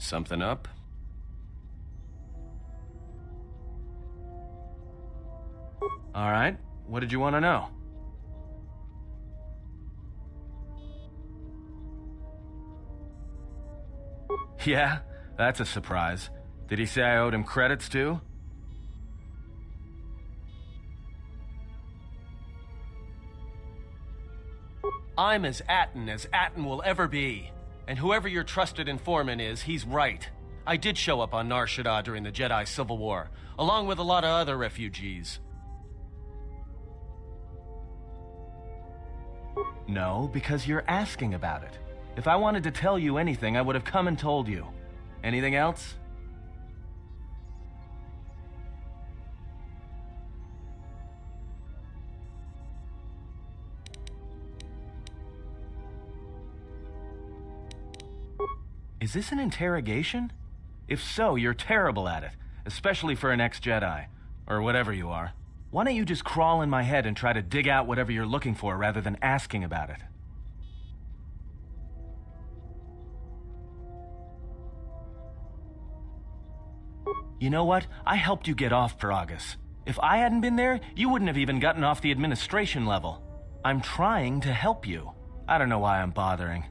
Something up? All right. What did you want to know? Yeah, that's a surprise. Did he say I owed him credits too? I'm as Atten will ever be. And whoever your trusted informant is, he's right. I did show up on Nar Shaddaa during the Jedi Civil War, along with a lot of other refugees. No, because you're asking about it. If I wanted to tell you anything, I would have come and told you. Anything else? Is this an interrogation? If so, you're terrible at it, especially for an ex-Jedi, or whatever you are. Why don't you just crawl in my head and try to dig out whatever you're looking for rather than asking about it? You know what? I helped you get off Peragus. If I hadn't been there, you wouldn't have even gotten off the administration level. I'm trying to help you. I don't know why I'm bothering.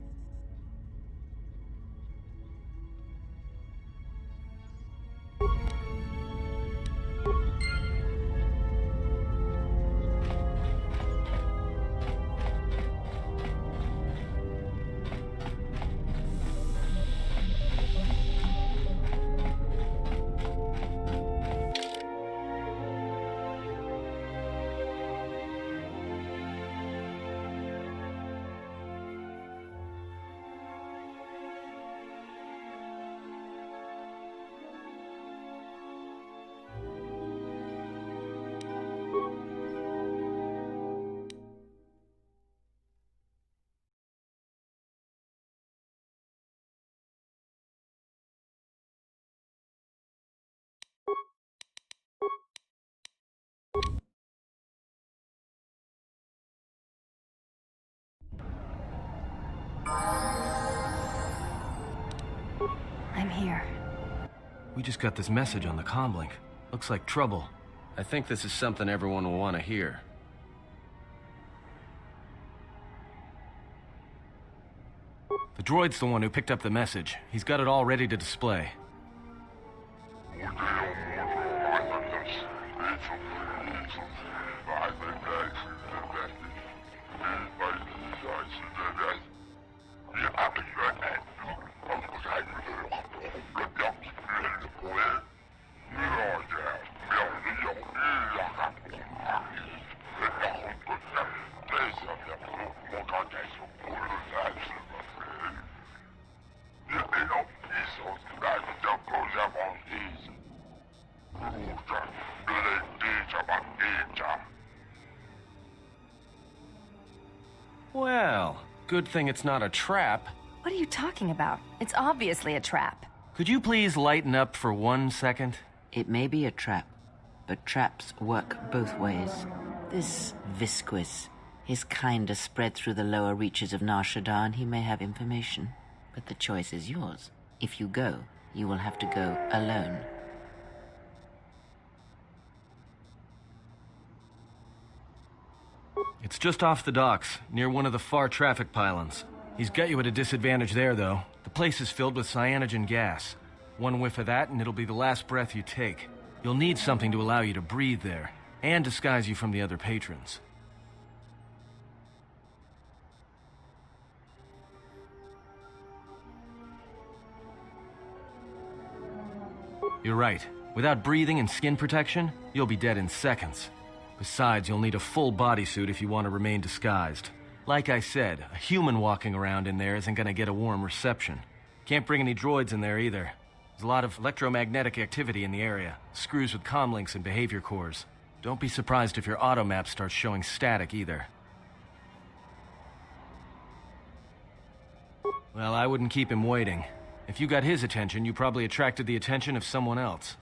I'm here. We just got this message on the comlink. Looks like trouble. I think this is something everyone will want to hear. The droid's the one who picked up the message. He's got it all ready to display. Well, good thing it's not a trap. What are you talking about? It's obviously a trap. Could you please lighten up for 1 second? It may be a trap, but traps work both ways. This Visquis, his kind are spread through the lower reaches of Nar Shaddaa, and he may have information. But the choice is yours. If you go, you will have to go alone. It's just off the docks, near one of the far traffic pylons. He's got you at a disadvantage there, though. The place is filled with cyanogen gas. One whiff of that, and it'll be the last breath you take. You'll need something to allow you to breathe there, and disguise you from the other patrons. You're right. Without breathing and skin protection, you'll be dead in seconds. Besides, you'll need a full bodysuit if you want to remain disguised. Like I said, a human walking around in there isn't gonna get a warm reception. Can't bring any droids in there either. There's a lot of electromagnetic activity in the area. Screws with comlinks and behavior cores. Don't be surprised if your auto map starts showing static either. Well, I wouldn't keep him waiting. If you got his attention, you probably attracted the attention of someone else.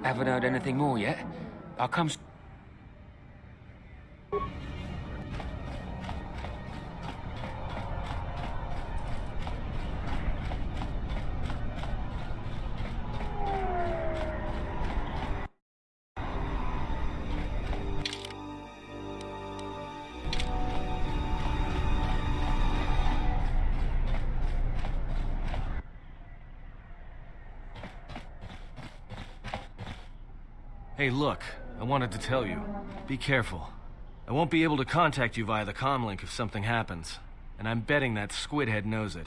Haven't heard anything more yet. I'll come. Hey, look, I wanted to tell you. Be careful. I won't be able to contact you via the comlink if something happens, and I'm betting that Squidhead knows it.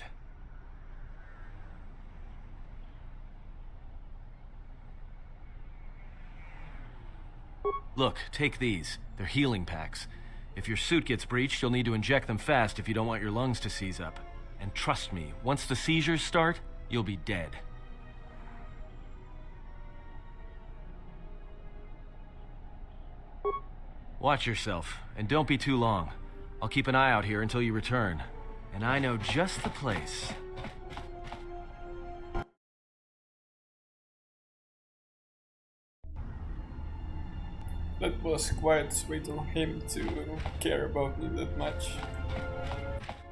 Look, take these. They're healing packs. If your suit gets breached, you'll need to inject them fast if you don't want your lungs to seize up. And trust me, once the seizures start, you'll be dead. Watch yourself, and don't be too long. I'll keep an eye out here until you return. And I know just the place. That was quite sweet of him to care about me that much.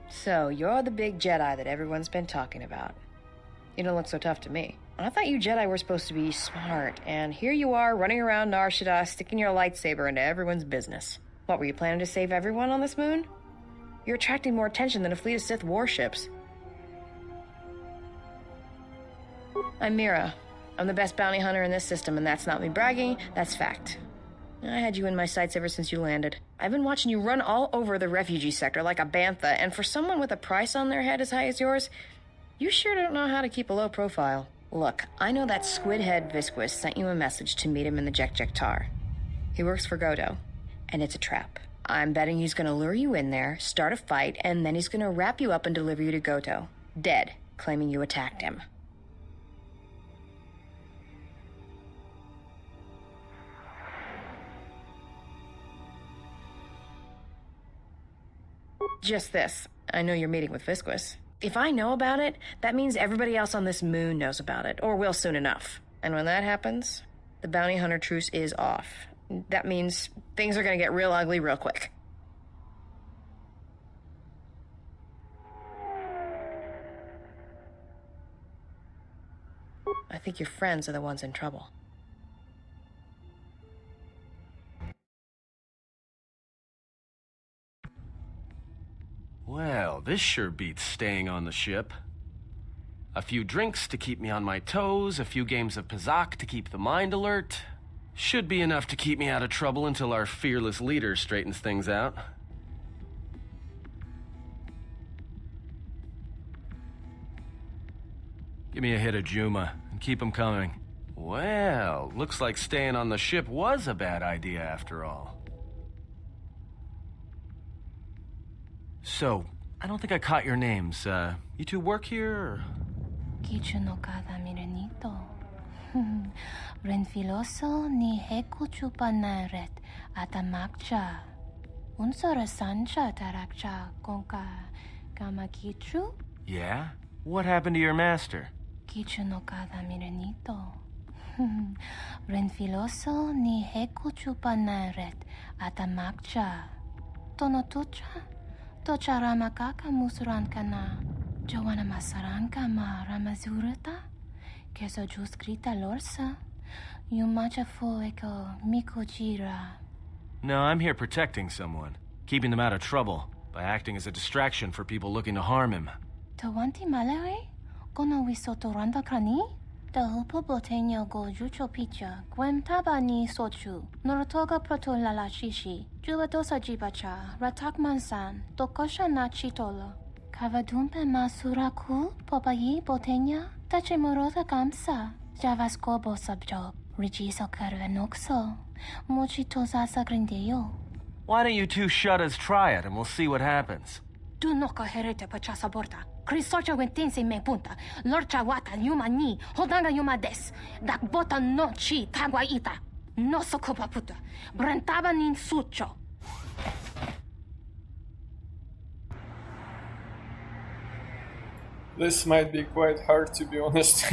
So, you're the big Jedi that everyone's been talking about. You don't look so tough to me. I thought you Jedi were supposed to be smart, and here you are running around Nar Shaddaa sticking your lightsaber into everyone's business. What, were you planning to save everyone on this moon? You're attracting more attention than a fleet of Sith warships. I'm Mira. I'm the best bounty hunter in this system, and that's not me bragging, that's fact. I had you in my sights ever since you landed. I've been watching you run all over the refugee sector like a bantha, and for someone with a price on their head as high as yours, you sure don't know how to keep a low profile. Look, I know that squid-head Visquis sent you a message to meet him in the Jek-Jek-Tar. He works for Godo, and it's a trap. I'm betting he's gonna lure you in there, start a fight, and then he's gonna wrap you up and deliver you to Godo, dead, claiming you attacked him. Just this. I know you're meeting with Visquis. If I know about it, that means everybody else on this moon knows about it, or will soon enough. And when that happens, the bounty hunter truce is off. That means things are gonna get real ugly real quick. I think your friends are the ones in trouble. Well, this sure beats staying on the ship. A few drinks to keep me on my toes, a few games of Pazak to keep the mind alert. Should be enough to keep me out of trouble until our fearless leader straightens things out. Give me a hit of Juma, and keep 'em coming. Well, looks like staying on the ship was a bad idea after all. So, I don't think I caught your names. You two work here, or? Kichu no kada mirenito. Renfiloso ni heku chupanairet atamakcha. Unsora sancha tarakcha konka kamakichu. Yeah? What happened to your master? Kichu no kada mirenito. Renfiloso ni heku chupanairet atamakcha. Tonotucha. Tocha ramakaka musurankana. Joana masaranka ma ramazurata. Keso juskrita lorsa. Yumacha fo eko mikojira. No, I'm here protecting someone. Keeping them out of trouble. By acting as a distraction for people looking to harm him. Tawanti malare? Kono wisoto randa krani? Tahupo boteño go jucho picha. Gwem taba ni sochu. Norotoga proto lala shishi. Jubadosa jibacha. Ratak mansan. Tokosha na chitolo. Kavadumpe masuraku. Popayi boteña. Tache morota kamsa. Javasko bo subjob. Richiso Karuanoxo. Mochitosa Sagrindeyo. Why don't you two shuttas try it and we'll see what happens? Do noka herete pachasa borta. Crisocha wentense me punta. Lorcha wata yuma ni. Hodanga yuma des. Dak bota no chi tagwa ita. No sokopa puta. Brentaba nin sucho. This might be quite hard, to be honest.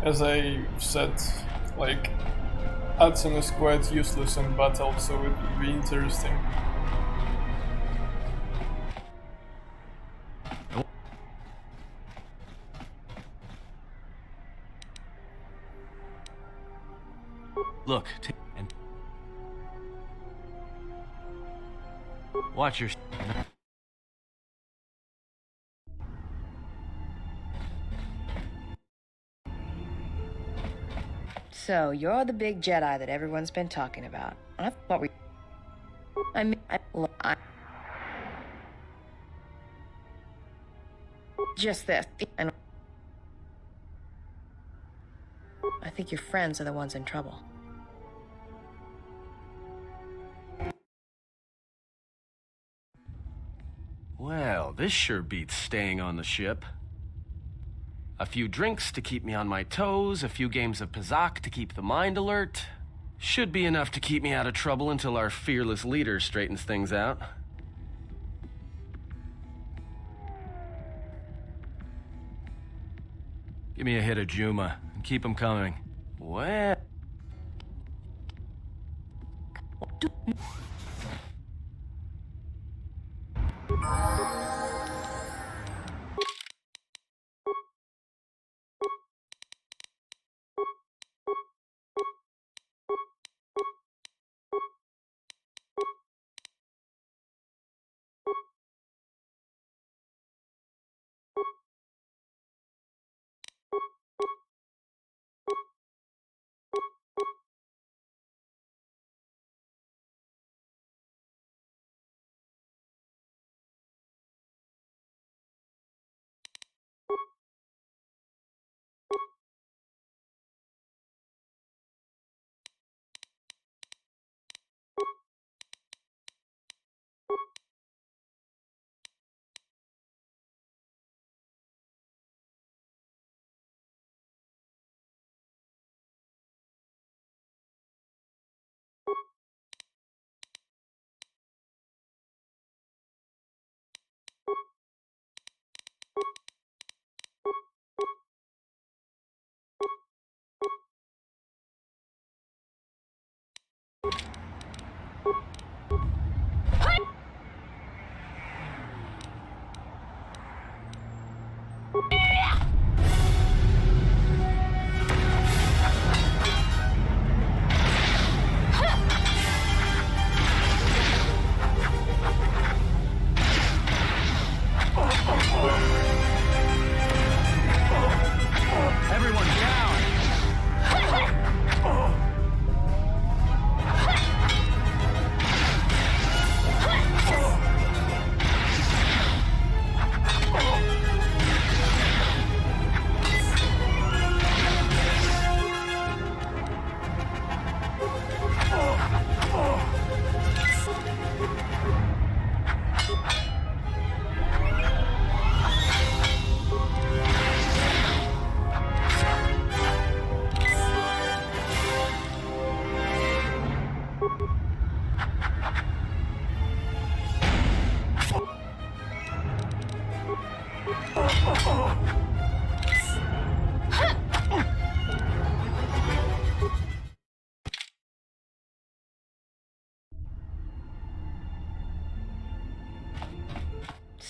As I said, like, Hudson is quite useless in battle, so it would be interesting. Look, and watch your. So, you're the big Jedi that everyone's been talking about. What were just this. And I think your friends are the ones in trouble. Well, this sure beats staying on the ship. A few drinks to keep me on my toes, a few games of Pazak to keep the mind alert. Should be enough to keep me out of trouble until our fearless leader straightens things out. Give me a hit of Juma, and keep 'em coming. Well...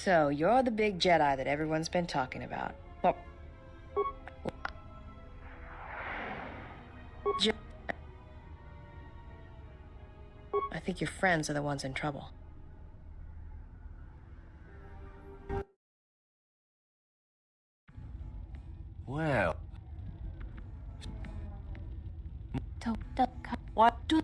So, you're the big Jedi that everyone's been talking about. Well... I think your friends are the ones in trouble. Well, What do...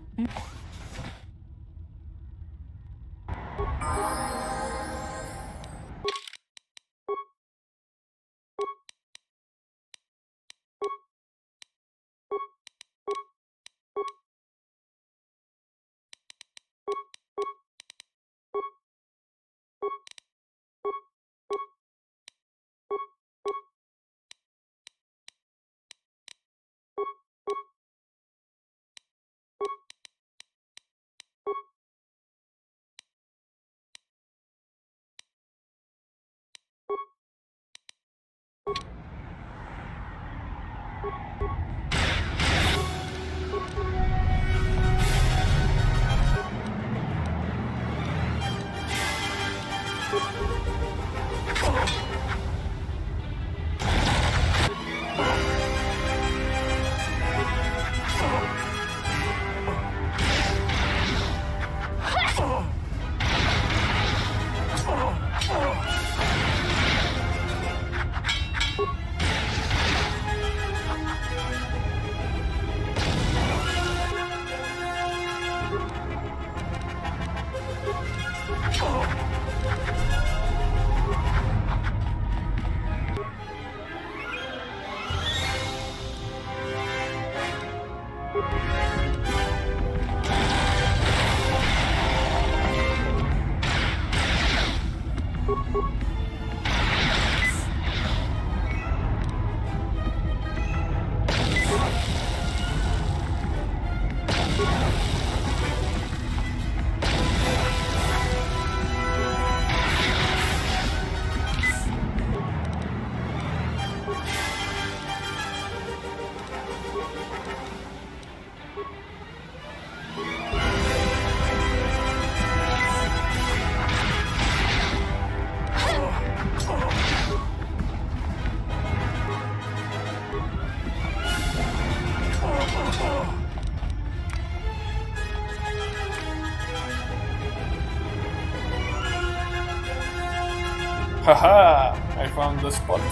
Haha! I found the spot.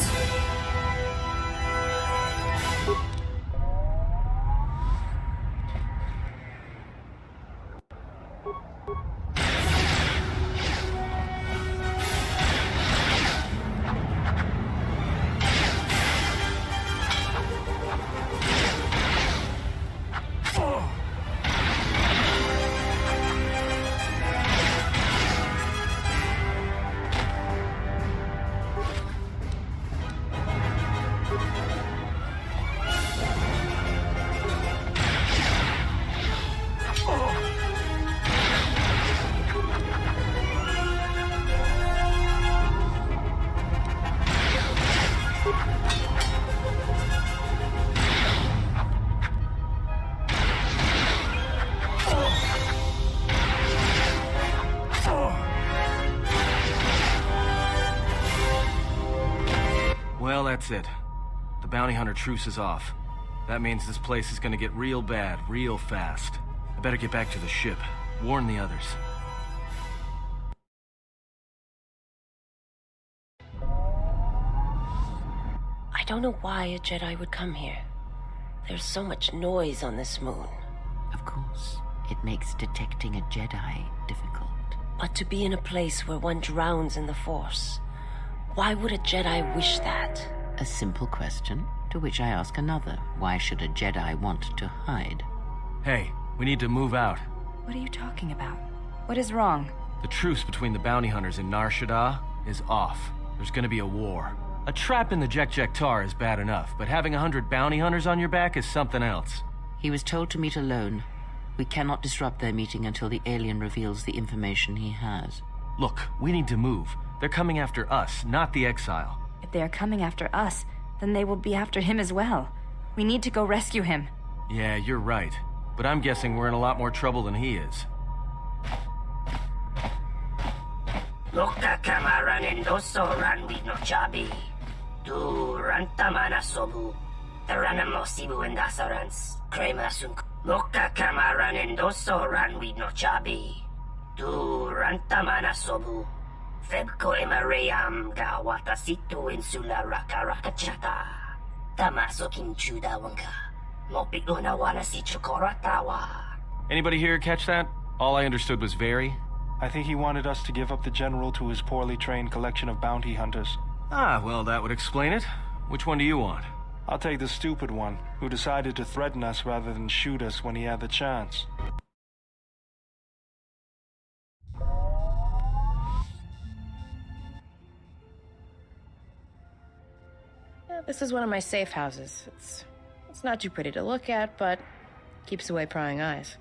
well, that's it. The bounty hunter truce is off. That means this place is gonna get real bad, real fast. I better get back to the ship. Warn the others. I don't know why a Jedi would come here. There's so much noise on this moon. Of course, it makes detecting a Jedi difficult. But to be in a place where one drowns in the Force, why would a Jedi wish that? A simple question, to which I ask another. Why should a Jedi want to hide? Hey, we need to move out. What are you talking about? What is wrong? The truce between the bounty hunters in Nar Shaddaa is off. There's gonna be a war. A trap in the Jek-Jek-Tar is bad enough, but having 100 bounty hunters on your back is something else. He was told to meet alone. We cannot disrupt their meeting until the alien reveals the information he has. Look, we need to move. They're coming after us, not the exile. If they are coming after us, then they will be after him as well. We need to go rescue him. Yeah, you're right. But I'm guessing we're in a lot more trouble than he is. Loka kamaran endoso ran with no chabi. Du rantamana sobu. Taranamo sibu and asarans. Crema sunk. Loka kamaran endoso ran with no chabi. Du rantamana sobu. Febko emaream ga watasitu insula raka raka chata. Tamaso kinchuda wanka. Mopi una wana si chokoratawa. Anybody here catch that? All I understood was very. I think he wanted us to give up the general to his poorly trained collection of bounty hunters. Ah, well, that would explain it. Which one do you want? I'll take the stupid one, who decided to threaten us rather than shoot us when he had the chance. Yeah, this is one of my safe houses. It's not too pretty to look at, but keeps away prying eyes.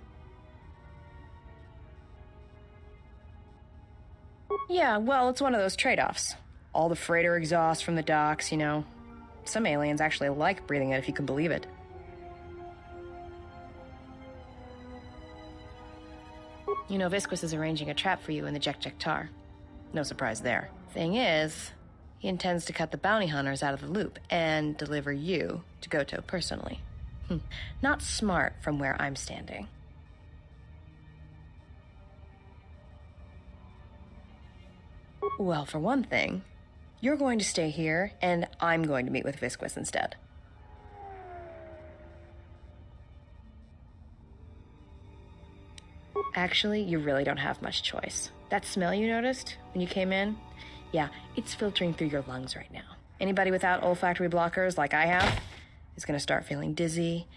Yeah, well, it's one of those trade-offs. All the freighter exhaust from the docks, you know. Some aliens actually like breathing it, if you can believe it. You know, Visquis is arranging a trap for you in the Jek-Jek-Tar. No surprise there. Thing is, he intends to cut the bounty hunters out of the loop and deliver you to Goto personally. Not smart from where I'm standing. Well, for one thing, you're going to stay here, and I'm going to meet with Visquis instead. Actually, you really don't have much choice. That smell you noticed when you came in? Yeah, it's filtering through your lungs right now. Anybody without olfactory blockers, like I have, is going to start feeling dizzy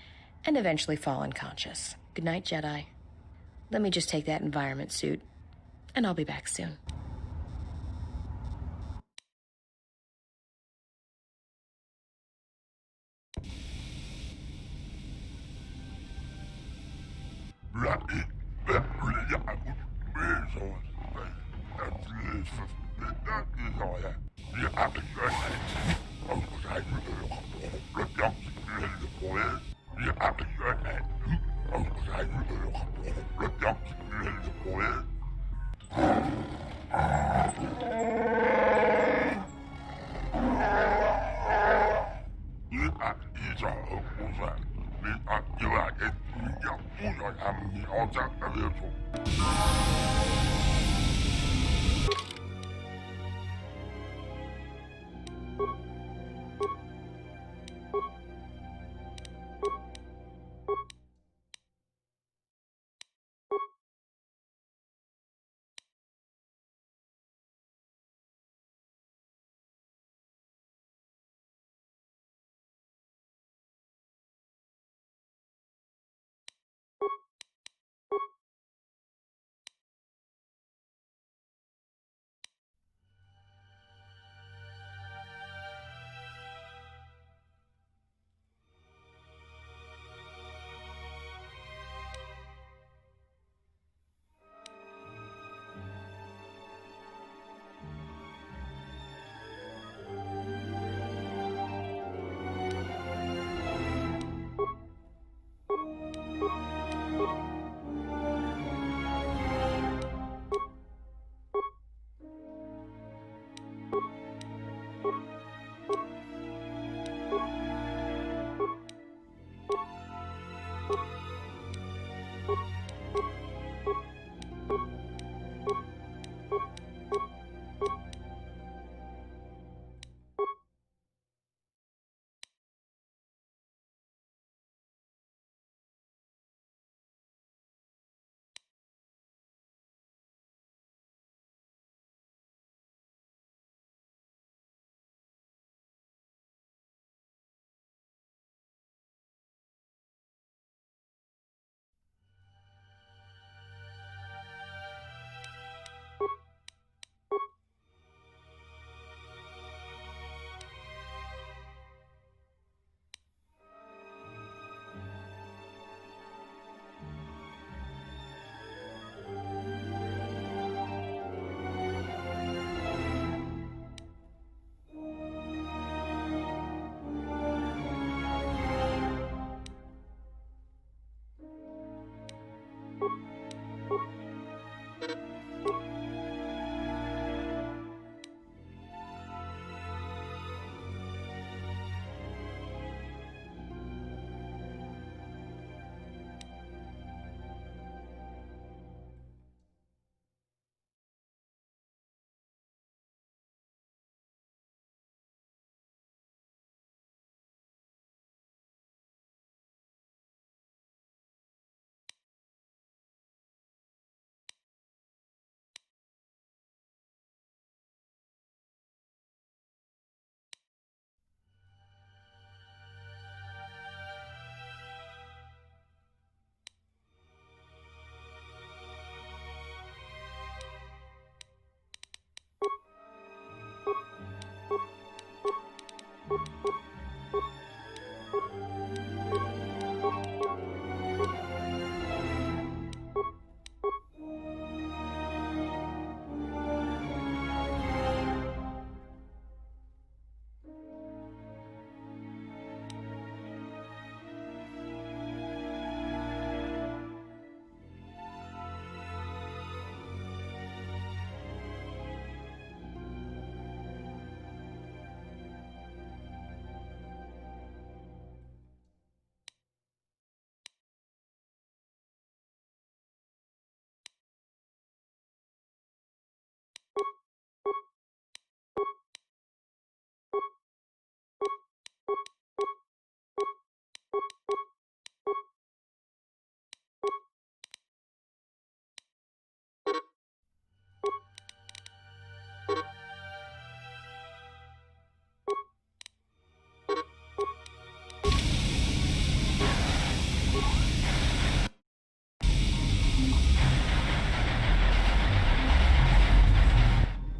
and eventually fall unconscious. Good night, Jedi. Let me just take that environment suit, and I'll be back soon.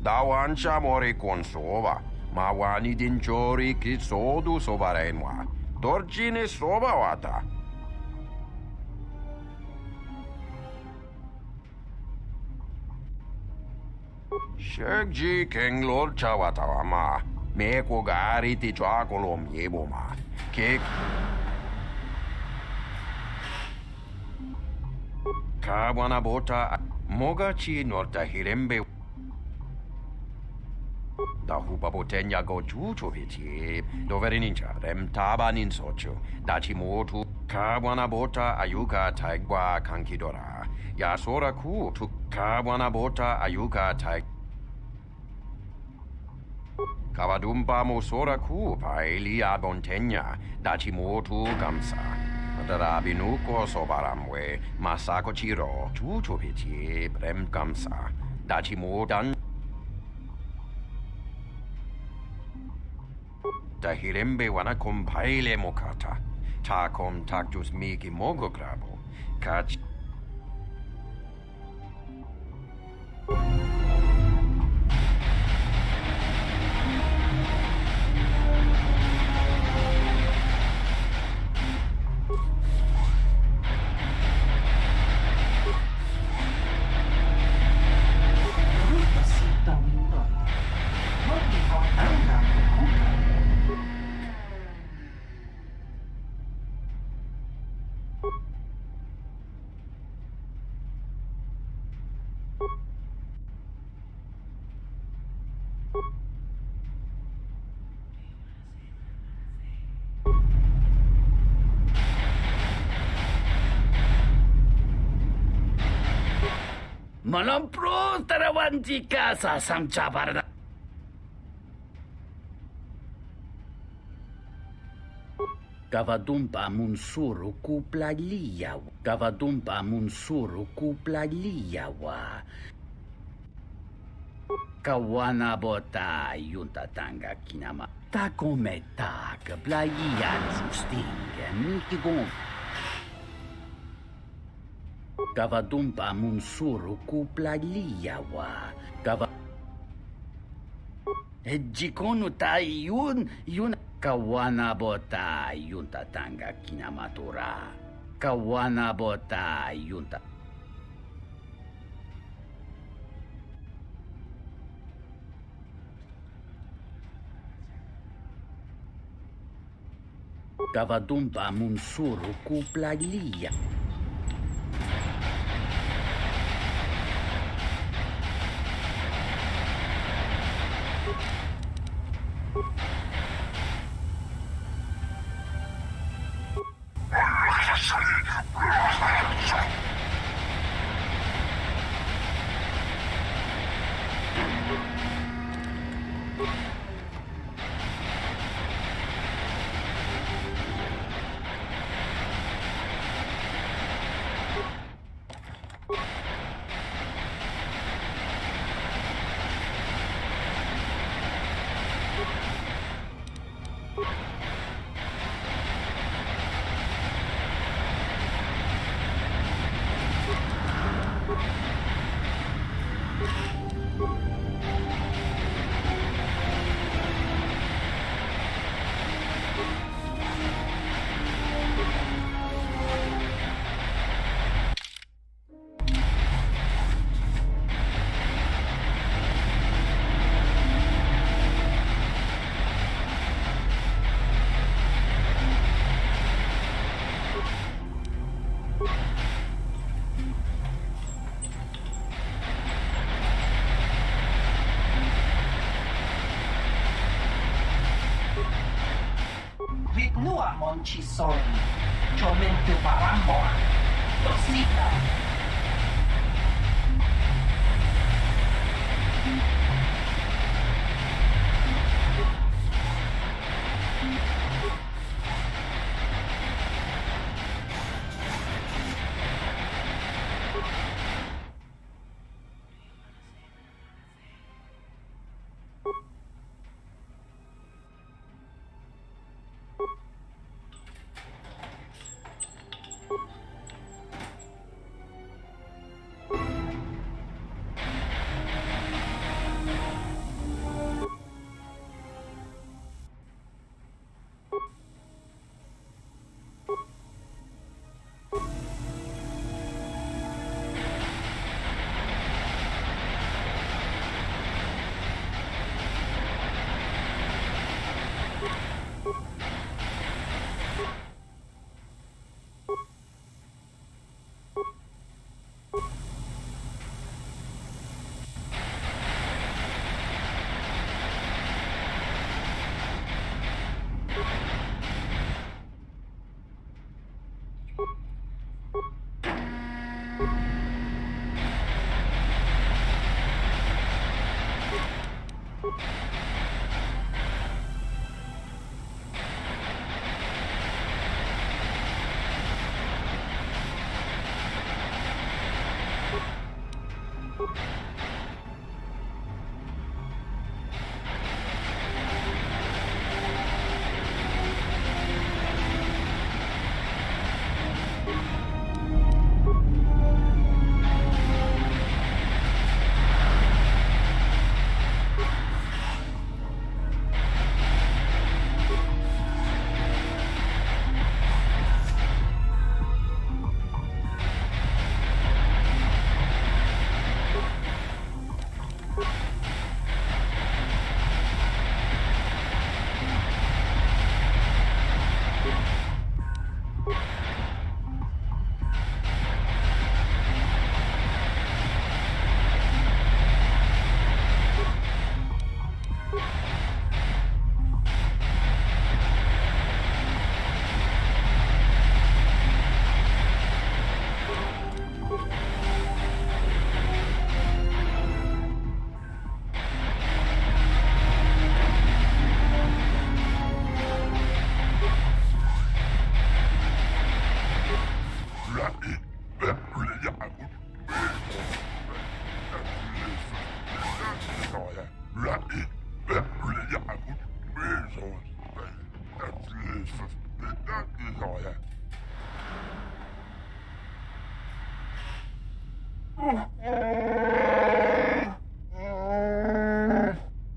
dawancha mori kon sova. Mawani din chori kitsodu sobarenwa. Dorjine soba wata. Shekji kenglor chawatawama. Meko gari ti chakolom yeboma. Ke Kawana bota mogachi norta hirembe. Dahuba botenya go jucho viti. Doveri ninja rem taba nin sochu. Dachi motu. Kawana bota ayuka taigwa kankidora. Yasora ku tu kawana bota ayuka taig. Kavadumpa mosora ku paeli abontenya. Dachi motu gamsa. Rabinuko sobaramwe, masako chiro, chucho piti, brem gamsa, dachimo dan. Dahirembe wana kompaile mokata, takom takjus miki mogo grabo, kach. Malampro tarawanti kasa samchabarda. Kavadumpa munsuru kuplaliyaw. Kavadumpa munsuru kuplaliyawa. Kawana bota yuntatanga kinama. Takometa kablayan sustinga mikigong. Kavadumpa munsuru kuplaliyawa. Jikono tayo yun. Kawana bota yun tatanga kinamatura. Kawana bota yun Kavadumpa munsuru kuplaliya. Ritnua monchi soli, chomentu paramboa, tosita.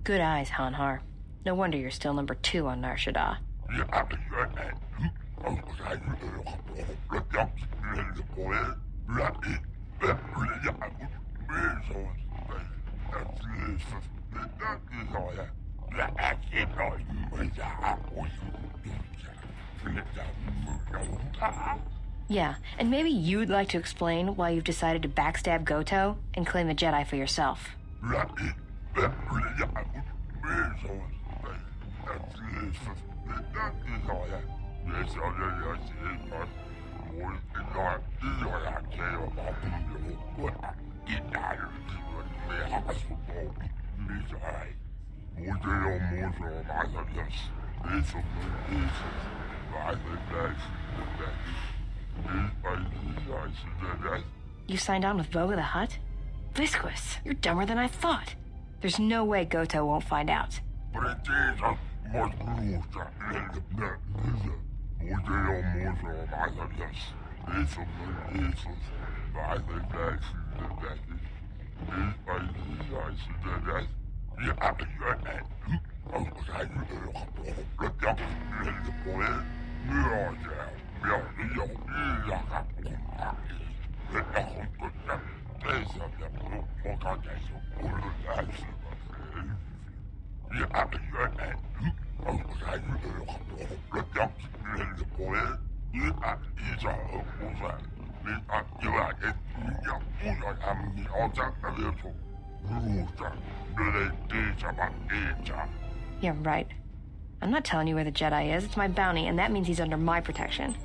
Good eyes, Hanhar. No wonder you're still number 2 on Nar Shaddaa. Yeah, and maybe you'd like to explain why you've decided to backstab Goto and claim a Jedi for yourself. You signed on with Voga the Hutt? Visquis, you're dumber than I thought. There's no way Goto won't find out. You're right. I'm not telling you where the Jedi is. It's my bounty, and that means he's under my protection.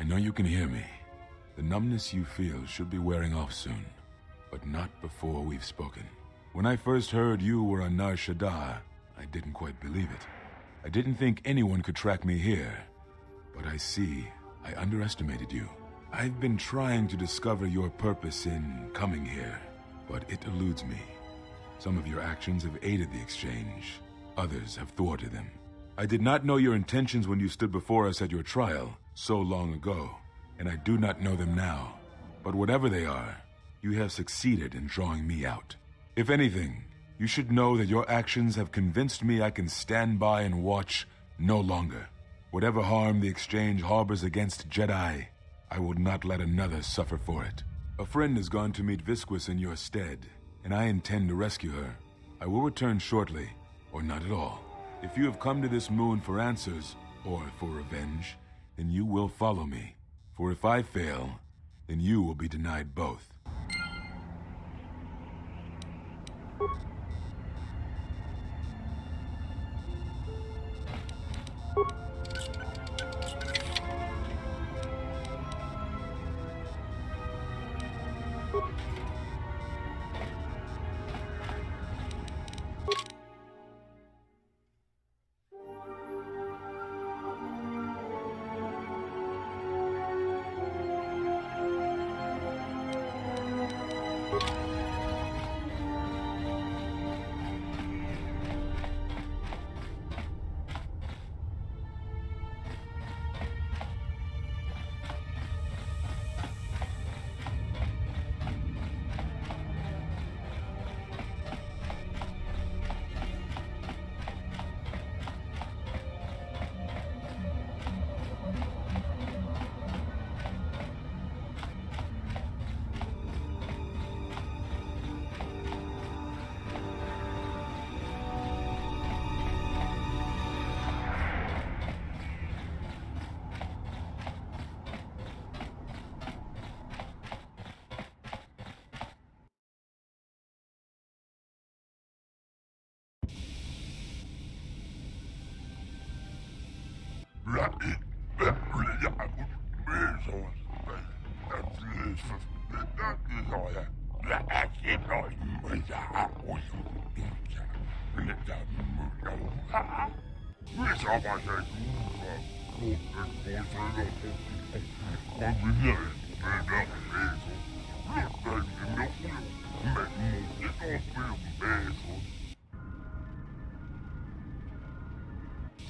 I know you can hear me. The numbness you feel should be wearing off soon, but not before we've spoken. When I first heard you were on Nar Shaddaa, I didn't quite believe it. I didn't think anyone could track me here, but I see I underestimated you. I've been trying to discover your purpose in coming here, but it eludes me. Some of your actions have aided the exchange. Others have thwarted them. I did not know your intentions when you stood before us at your trial so long ago, and I do not know them now. But whatever they are, you have succeeded in drawing me out. If anything, you should know that your actions have convinced me I can stand by and watch no longer. Whatever harm the exchange harbors against Jedi, I will not let another suffer for it. A friend has gone to meet Visquis in your stead, and I intend to rescue her. I will return shortly, or not at all. If you have come to this moon for answers, or for revenge, then you will follow me. For if I fail, then you will be denied both.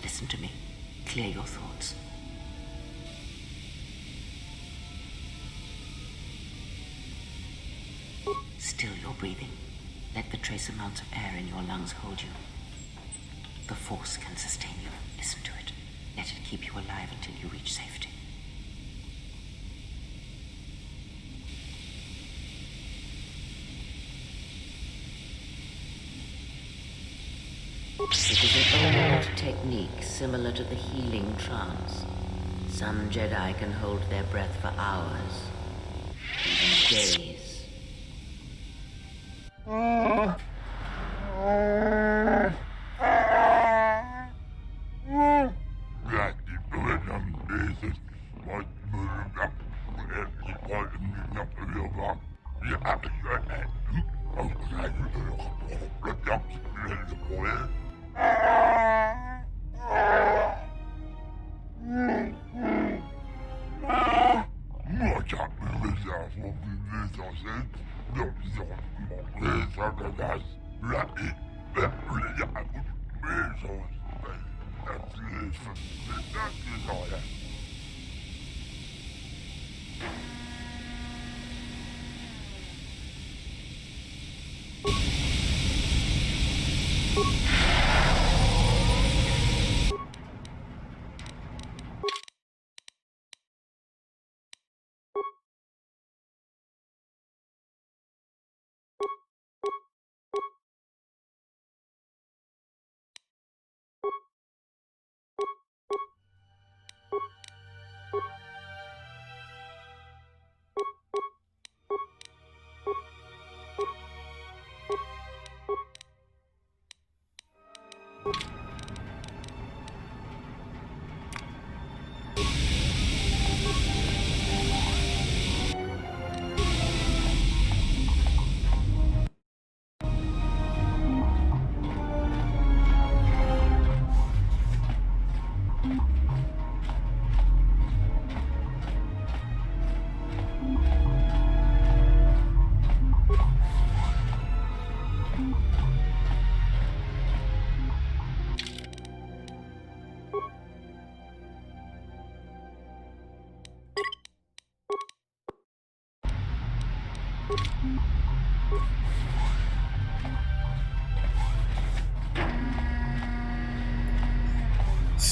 Listen to me. Clear your thoughts. Still your breathing. Let the trace amounts of air in your lungs hold you. The force can sustain you. Listen to it. Let it keep you alive until you reach safety. It is an old technique similar to the healing trance. Some Jedi can hold their breath for hours, even days.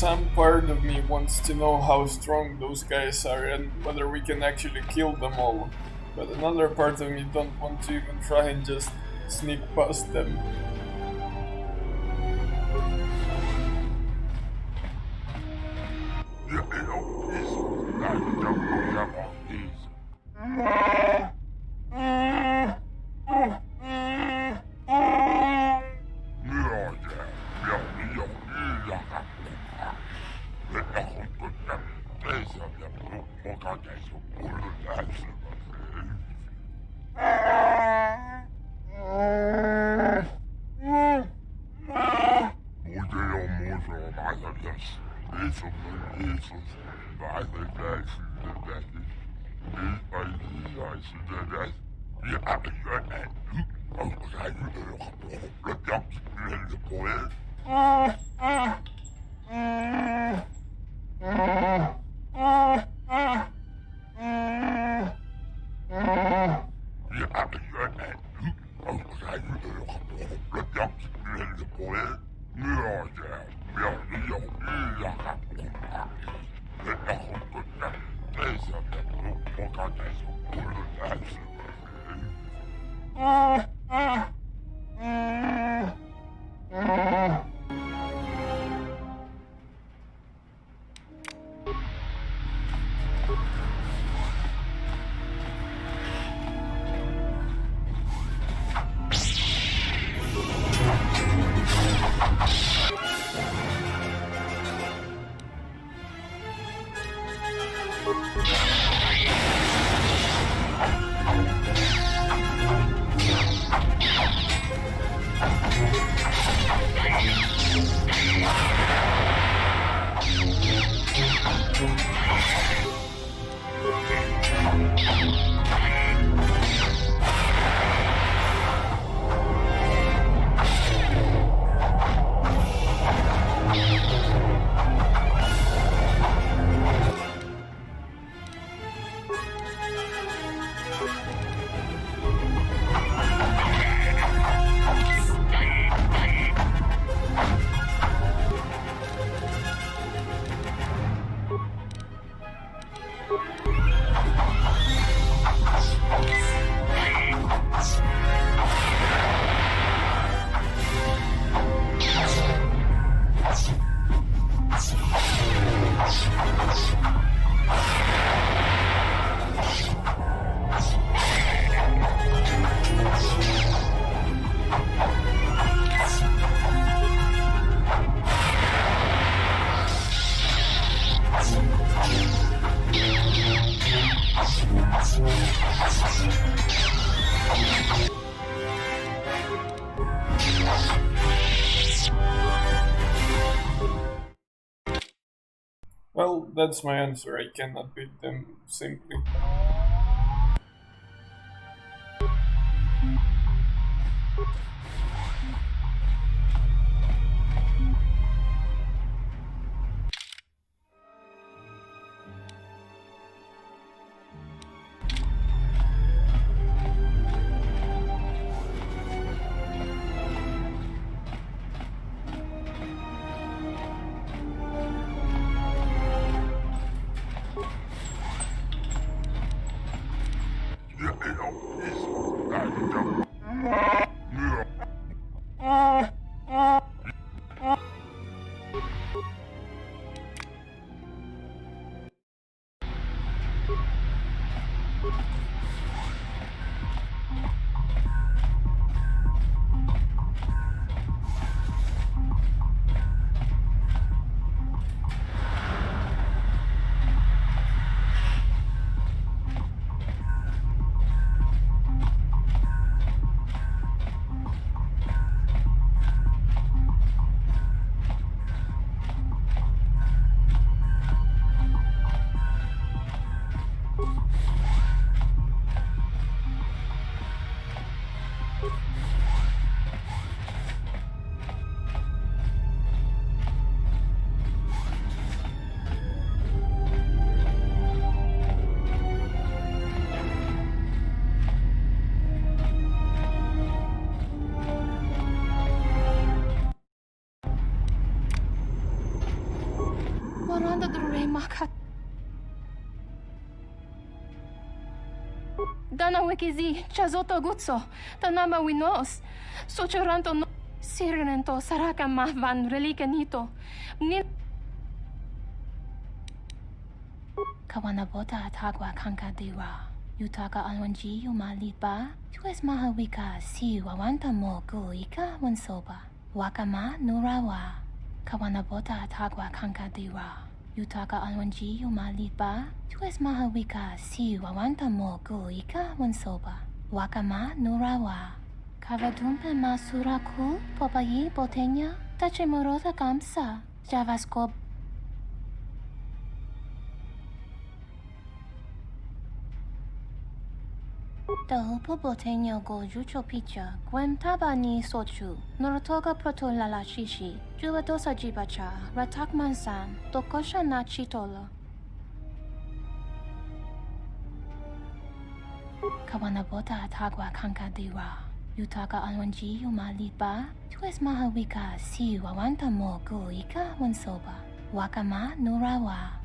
Some part of me wants to know how strong those guys are and whether we can actually kill them all. But another part of me don't want to even try and just sneak past them. That's my answer. I cannot beat them simply. Waranda dure makat. Dana wikizi chazoto gutso. Tanama winos. Sochoranto no. Sirenento saraka mahvan relicanito. Nin. Kawanabota atagwa kankadiwa. Yutaka alwanji yumalipa. Tues mahawika si wawanta mo guika wansoba. Wakama nurawa. Kawanabota atagwa kankadiwa. Yutaka alwanji yumalipa. Tues mahawika si wawanta mo guika wansoba. Wakama nurawa. Kavadumpe masuraku popayi botenya. Tachimorota kamsa. Javaskob. Dahupo botenya go jucho picha, gwem taba ni sochu, norotoga proto lalashishi, juvadosa jibacha, ratak mansan, dokosha na chitola. Kawanabota atagwa kankadiwa, yutaka alwanji yumalipa, tues mahawika si wawanta mo guika wansoba, wakama nurawa.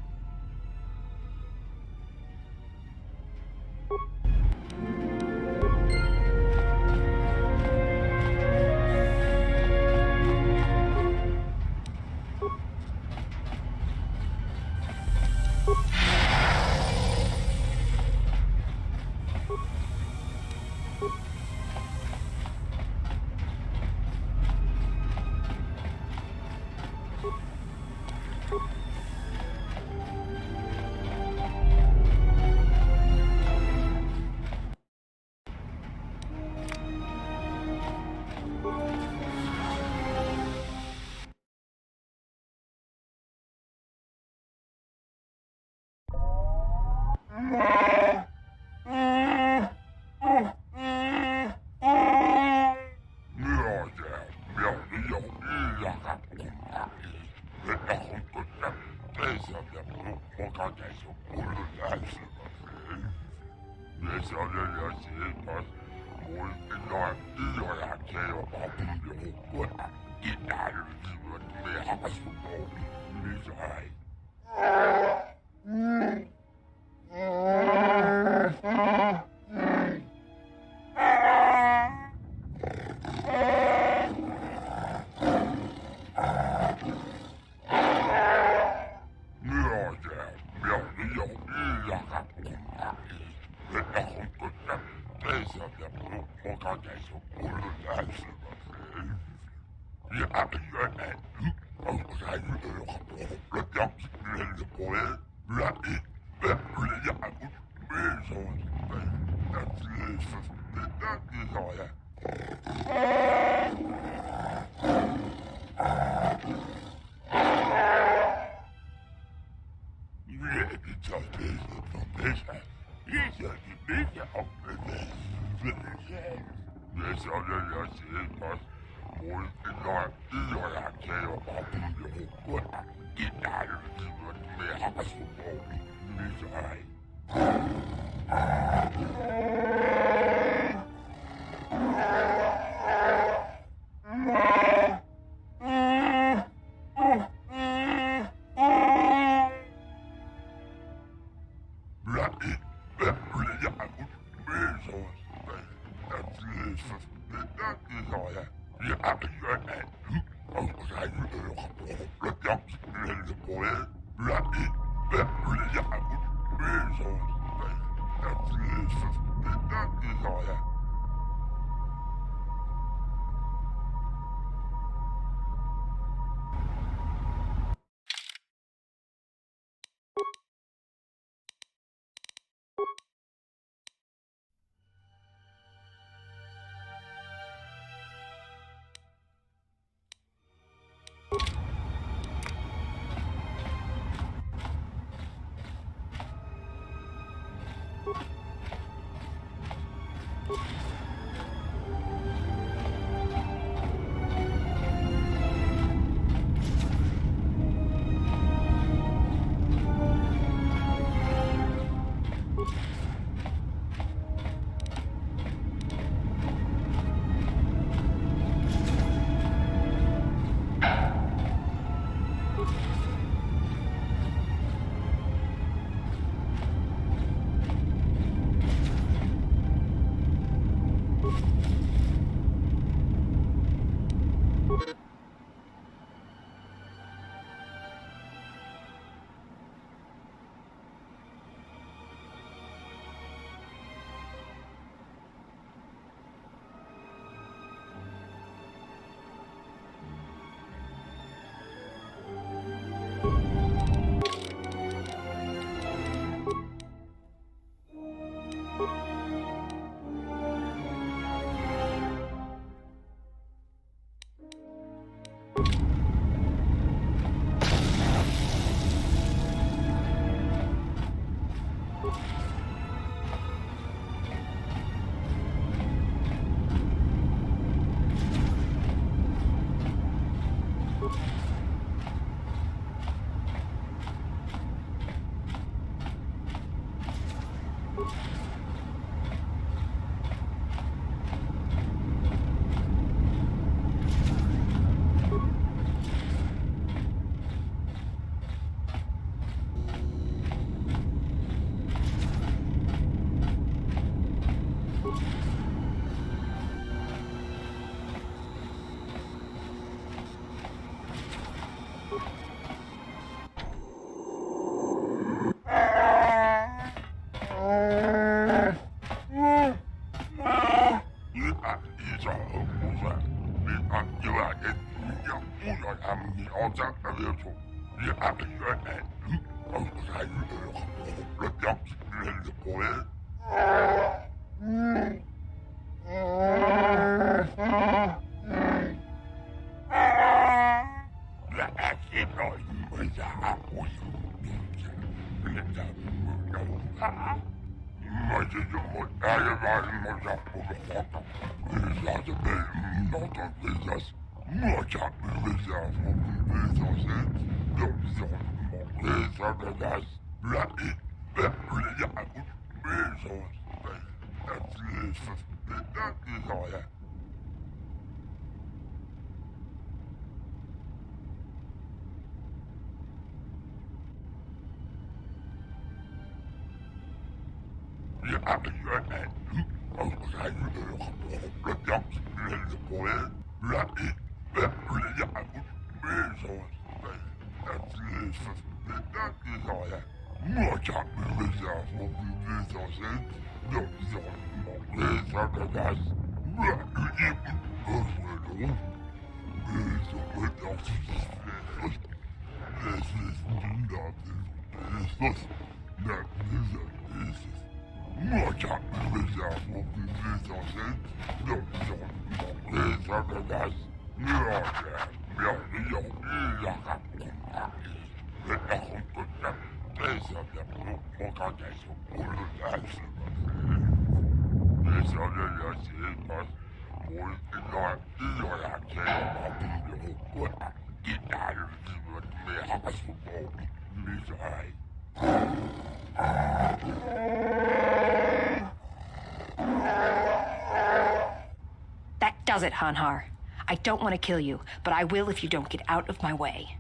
That does it, Hanhar. I don't want to kill you, but I will if you don't get out of my way.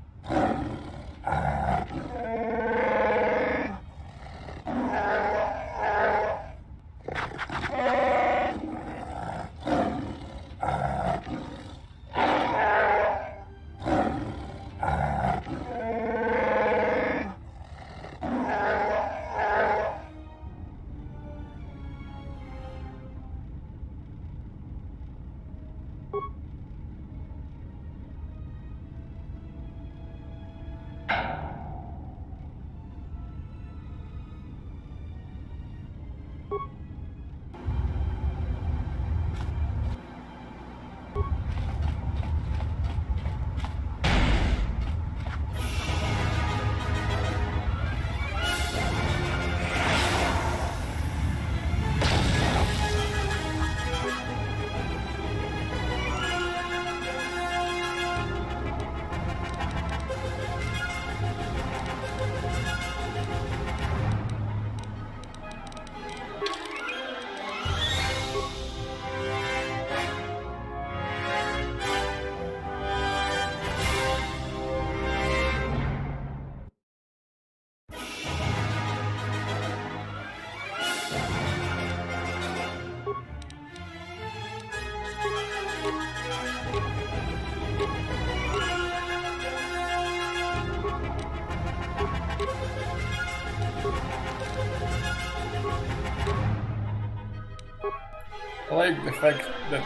I like the fact that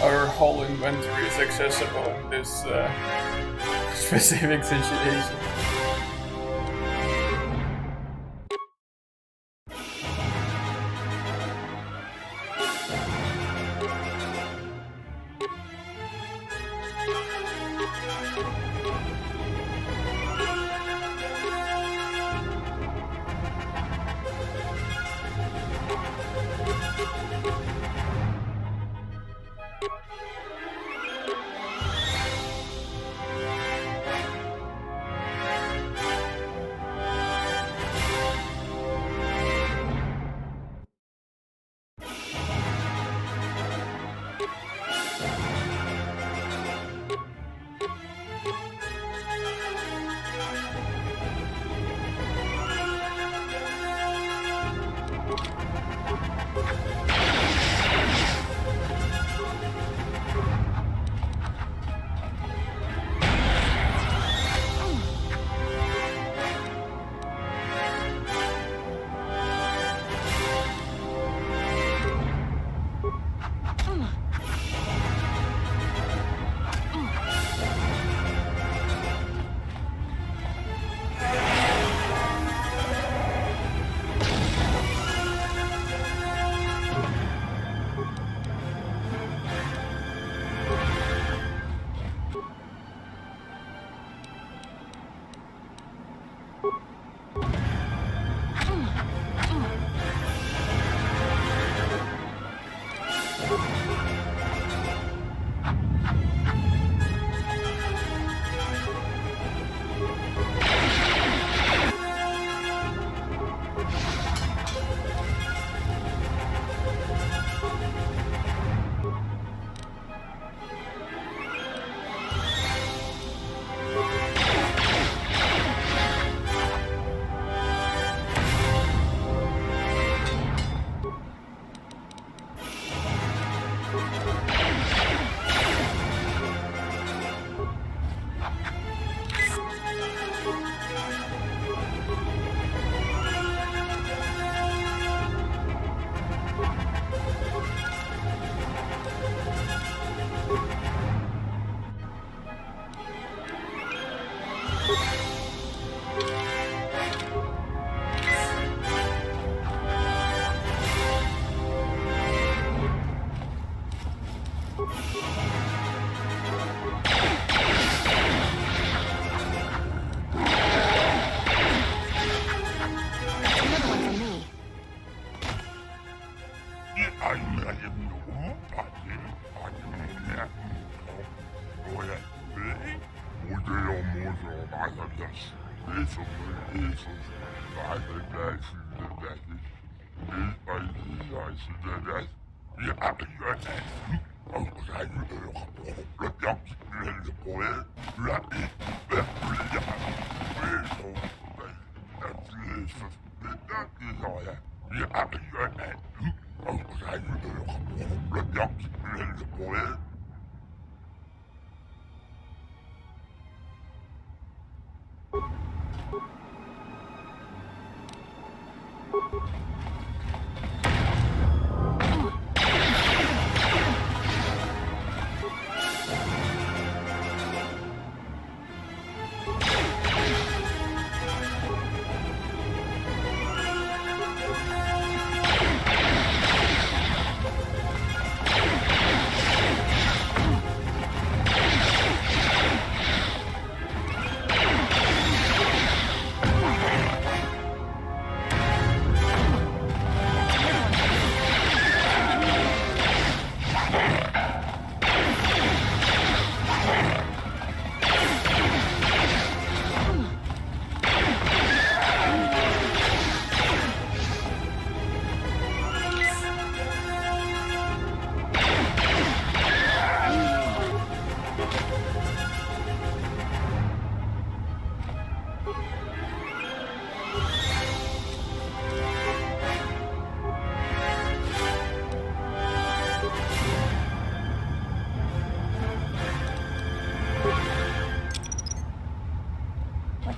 our whole inventory is accessible in this specific situation.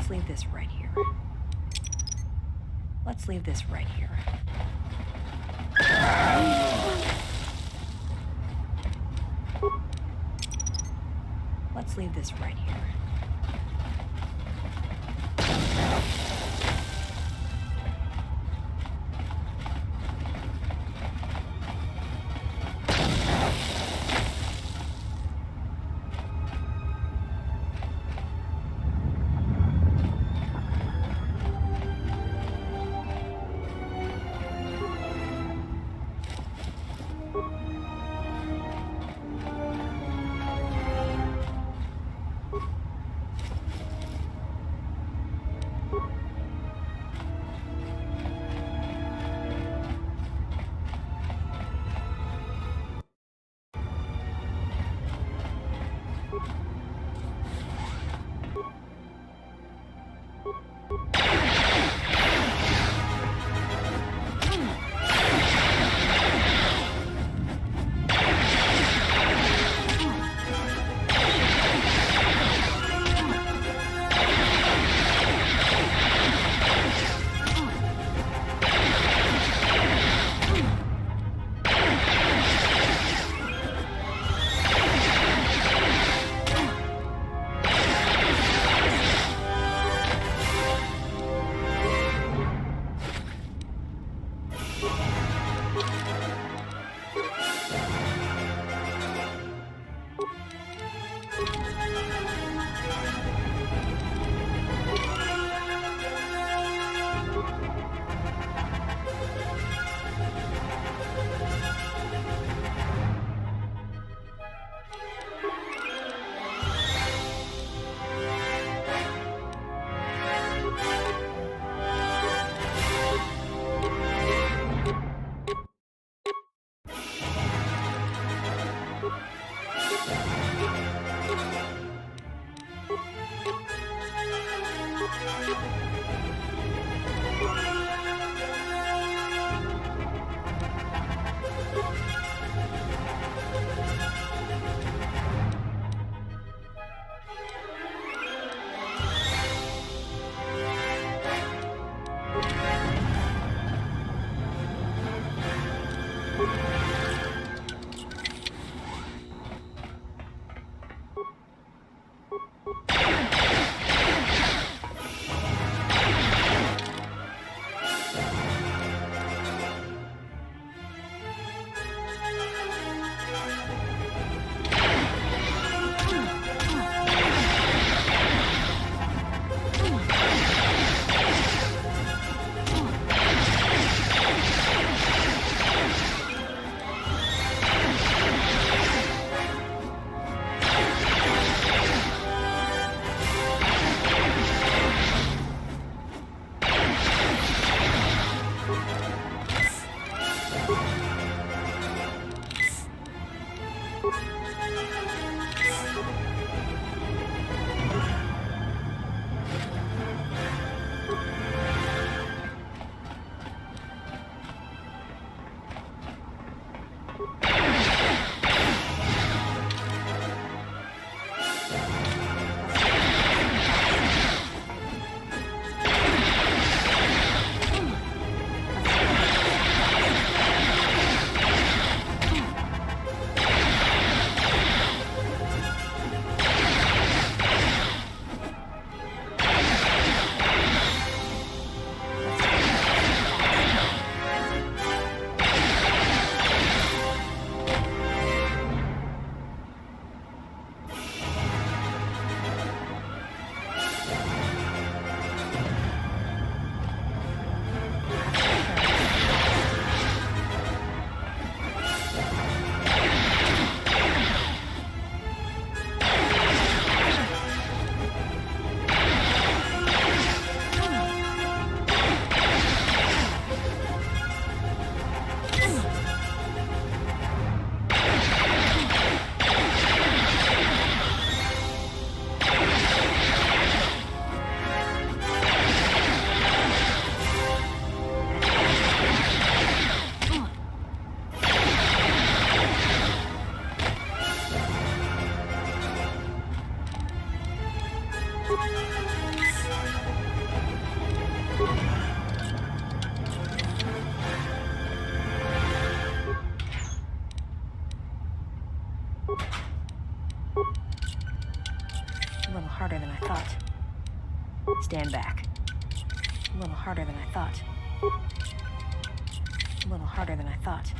Let's leave this right here. Let's leave this right here. Let's leave this right here. A little harder than I thought. Stand back. A little harder than I thought. A little harder than I thought.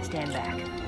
Stand back.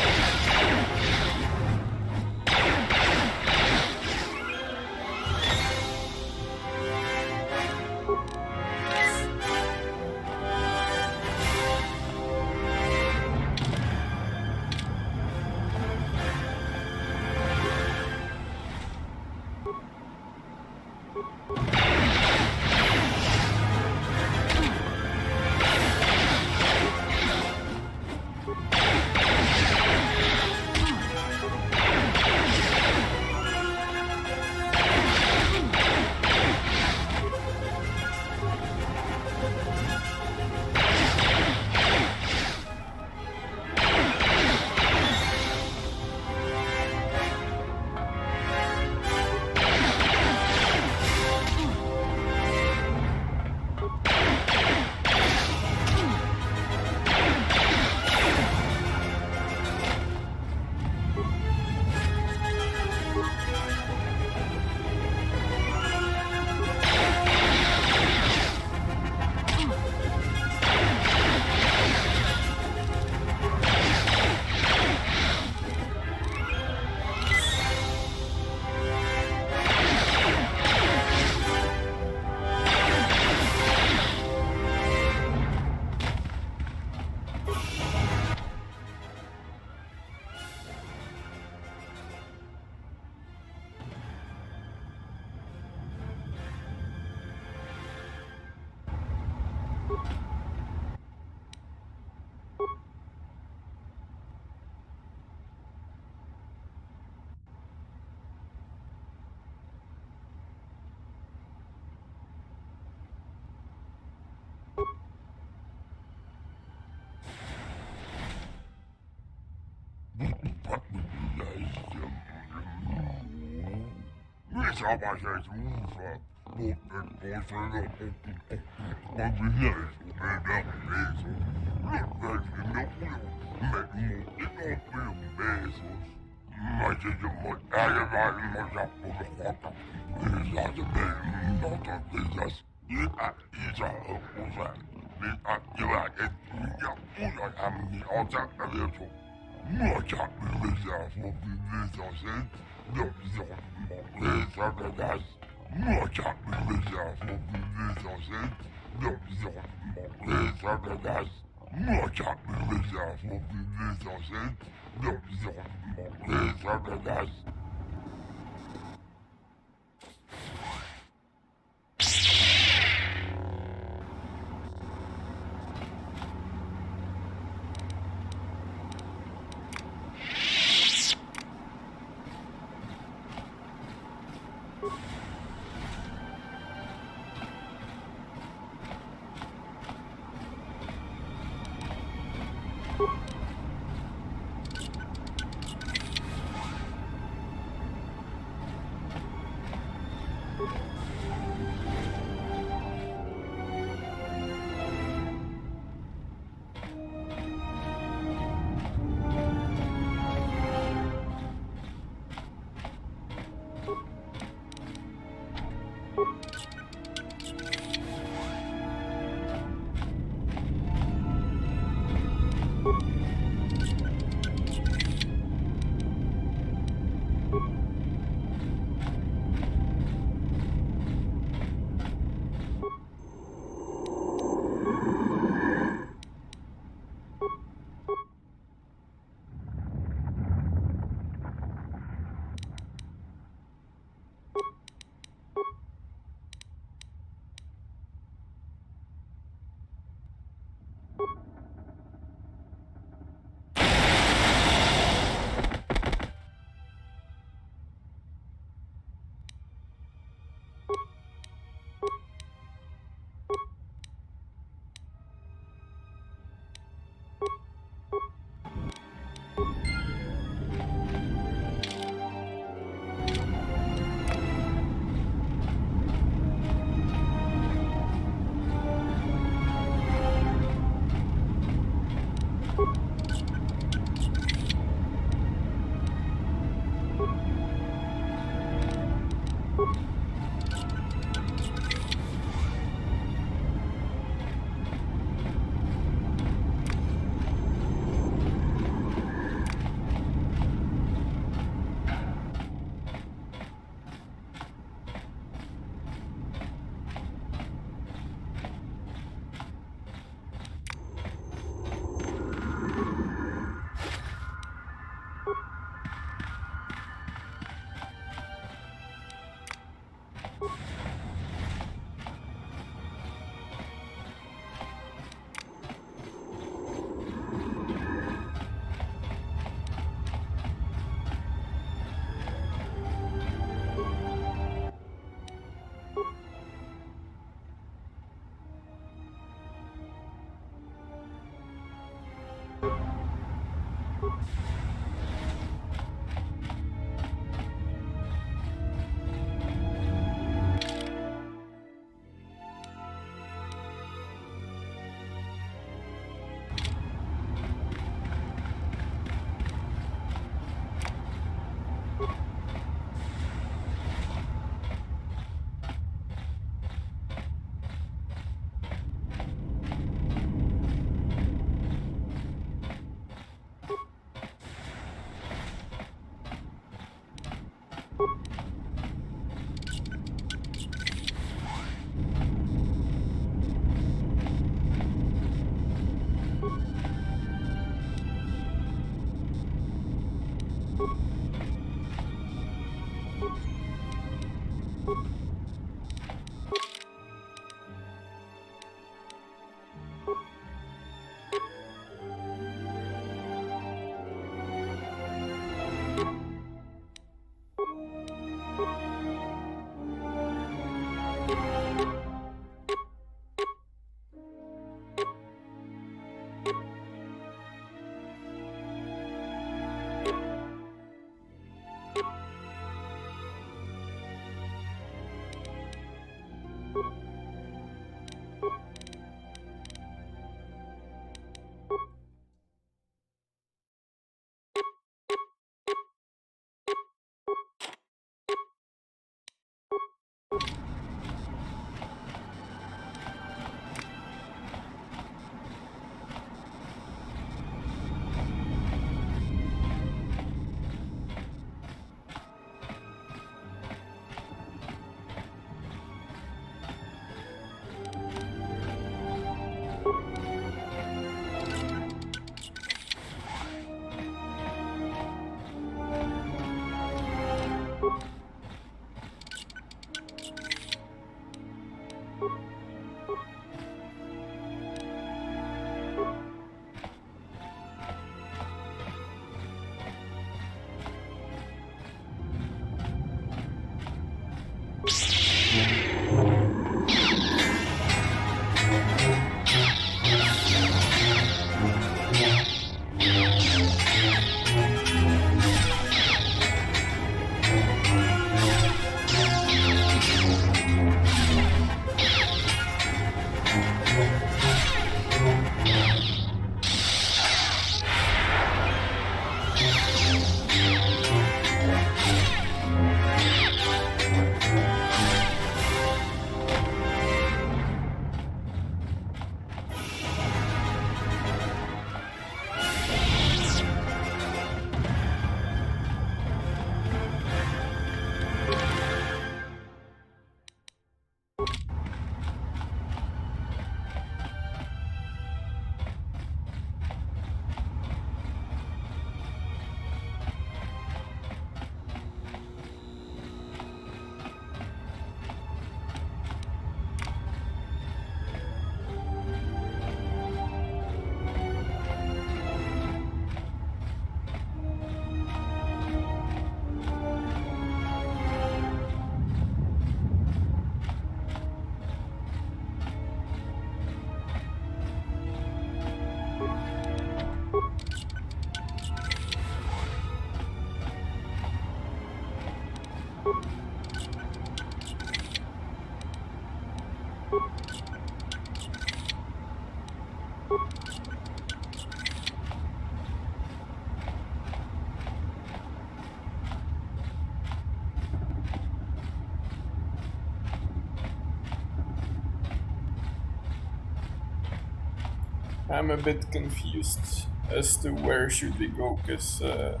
I'm a bit confused as to where should we go, because are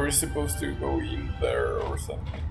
we supposed to go in there or something?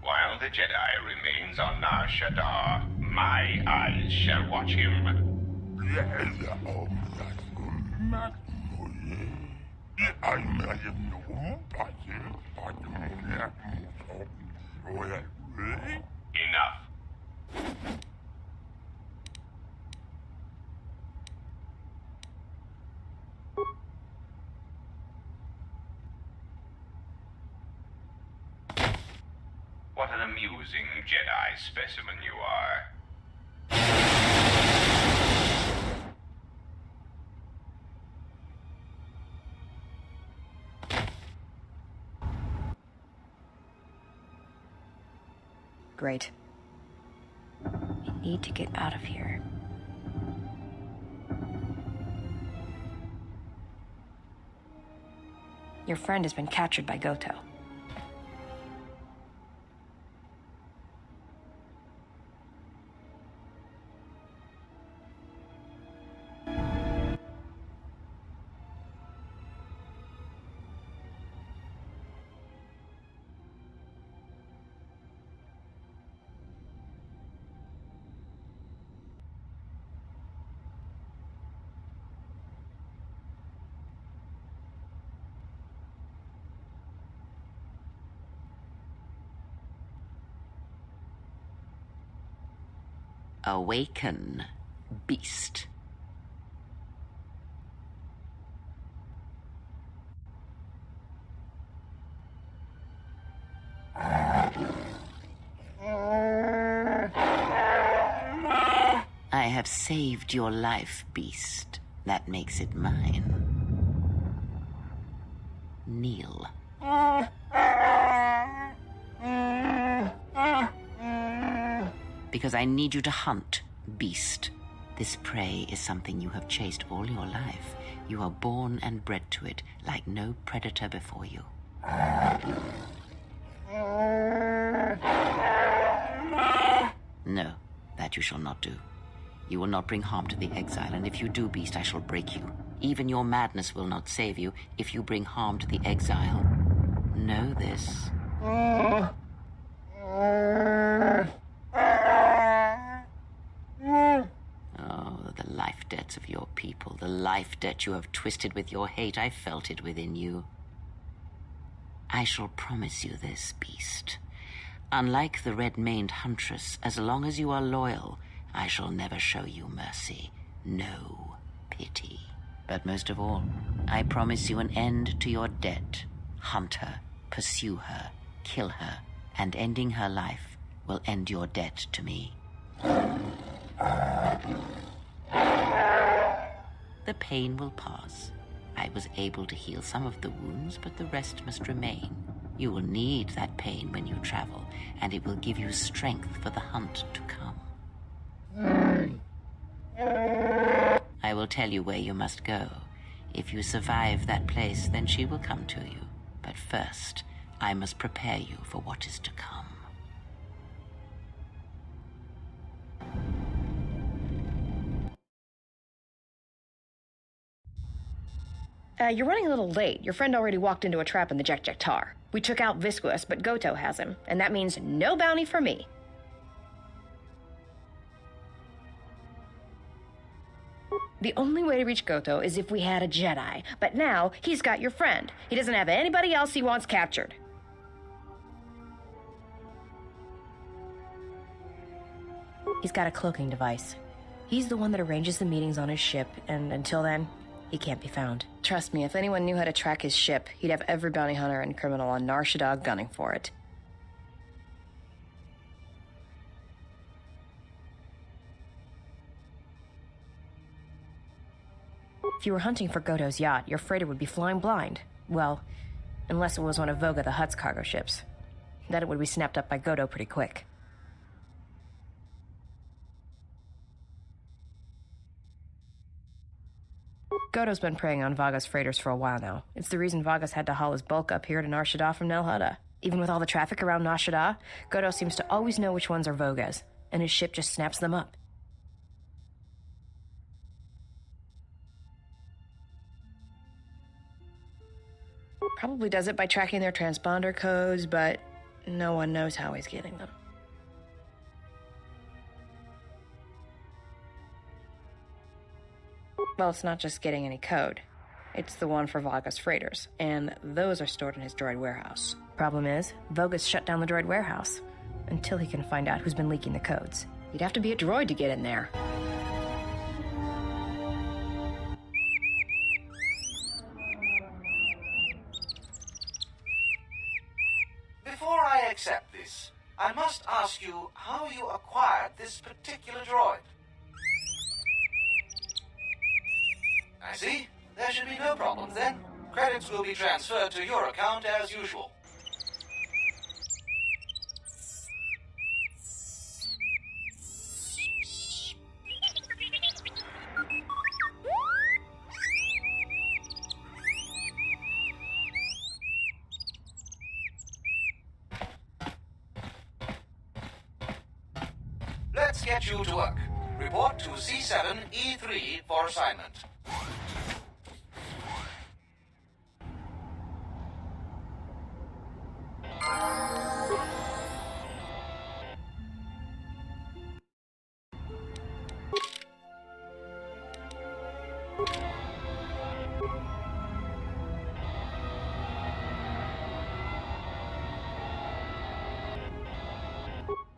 While the Jedi remains on Nar Shaddaa, my eyes shall watch him. Enough. What an amusing Jedi specimen you are. Great. We need to get out of here. Your friend has been captured by Goto. Awaken, beast. I have saved your life, beast. That makes it mine. Kneel. Because I need you to hunt, beast. This prey is something you have chased all your life. You are born and bred to it, like no predator before you. No, that you shall not do. You will not bring harm to the exile, and if you do, beast, I shall break you. Even your madness will not save you if you bring harm to the exile. Know this. Oh, the life debts of your people, the life debt you have twisted with your hate, I felt it within you. I shall promise you this, beast. Unlike the red-maned huntress, as long as you are loyal, I shall never show you mercy. No pity. But most of all, I promise you an end to your debt. Hunt her, pursue her, kill her, and ending her life will end your debt to me. The pain will pass. I was able to heal some of the wounds, but the rest must remain. You will need that pain when you travel, and it will give you strength for the hunt to come. I will tell you where you must go. If you survive that place, then she will come to you. But first, I must prepare you for what is to come. You're running a little late. Your friend already walked into a trap in the Jek-Jek Tar. We took out Visquis, but Goto has him, and that means no bounty for me. The only way to reach Goto is if we had a Jedi, but now he's got your friend. He doesn't have anybody else he wants captured. He's got a cloaking device. He's the one that arranges the meetings on his ship, and until then, he can't be found. Trust me, if anyone knew how to track his ship, he'd have every bounty hunter and criminal on Nar Shaddaa gunning for it. If you were hunting for Goto's yacht, your freighter would be flying blind. Well, unless it was one of Voga the Hutt's cargo ships. Then it would be snapped up by Goto pretty quick. Goto's been preying on Vaga's freighters for a while now. It's the reason Vaga's had to haul his bulk up here to Nar Shaddaa from Nal Hutta. Even with all the traffic around Nar Shaddaa, Goto seems to always know which ones are Voga's, and his ship just snaps them up. Probably does it by tracking their transponder codes, but no one knows how he's getting them. Well, it's not just getting any code. It's the one for Vaga's freighters, and those are stored in his droid warehouse. Problem is, Voga's shut down the droid warehouse until he can find out who's been leaking the codes. You'd have to be a droid to get in there. Before I accept this, I must ask you how you acquired this particular droid. I see. There should be no problems then. Credits will be transferred to your account as usual. Let's get you to work. Report to C7E3 for assignment.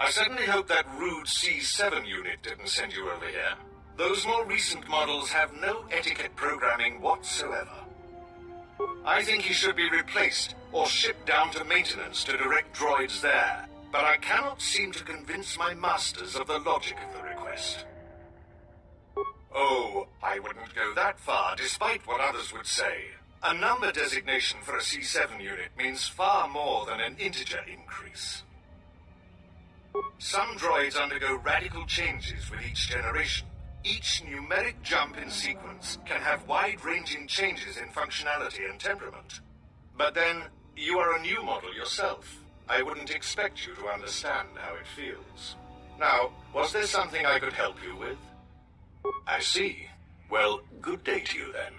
I certainly hope that rude C7 unit didn't send you over here. Those more recent models have no etiquette programming whatsoever. I think he should be replaced or shipped down to maintenance to direct droids there, but I cannot seem to convince my masters of the logic of the request. Oh, I wouldn't go that far, despite what others would say. A number designation for a C7 unit means far more than an integer increase. Some droids undergo radical changes with each generation. Each numeric jump in sequence can have wide-ranging changes in functionality and temperament. But then, you are a new model yourself. I wouldn't expect you to understand how it feels. Now, was there something I could help you with? I see. Well, good day to you then.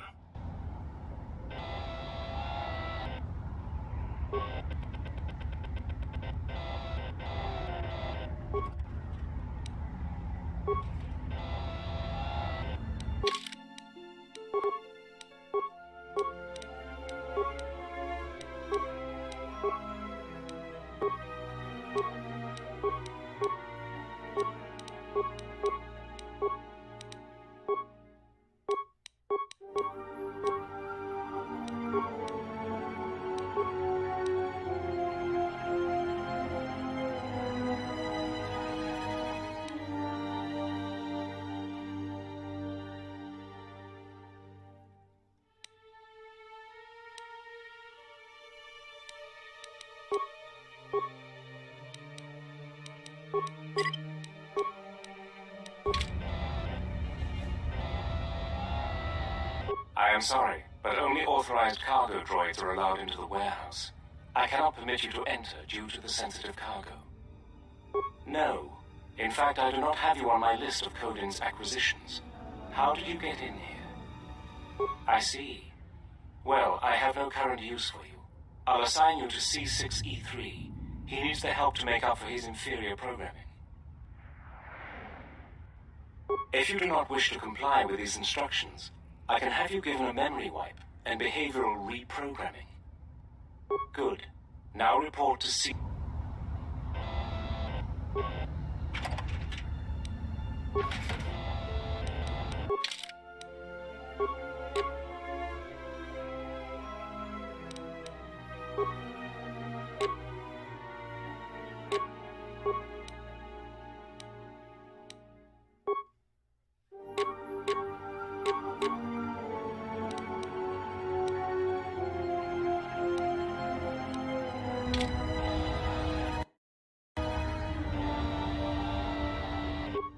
I am sorry, but only authorized cargo droids are allowed into the warehouse. I cannot permit you to enter due to the sensitive cargo. No. In fact, I do not have you on my list of Codin's acquisitions. How did you get in here? I see. Well, I have no current use for you. I'll assign you to C6E3. He needs the help to make up for his inferior programming. If you do not wish to comply with these instructions, I can have you given a memory wipe and behavioral reprogramming. Good. Now report to C...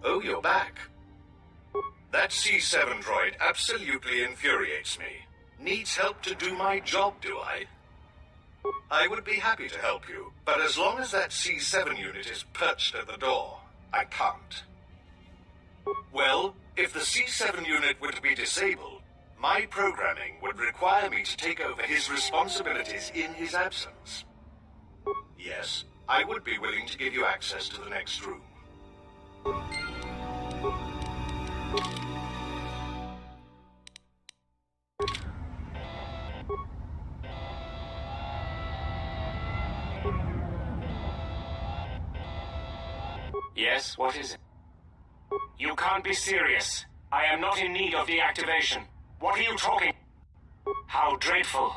Oh, you're back. That C7 droid absolutely infuriates me. Needs help to do my job, do I? I would be happy to help you, but as long as that C7 unit is perched at the door, I can't. Well, if the C7 unit were to be disabled, my programming would require me to take over his responsibilities in his absence. Yes, I would be willing to give you access to the next room. Yes, what is it? You can't be serious. I am not in need of deactivation. What are you talking? How dreadful.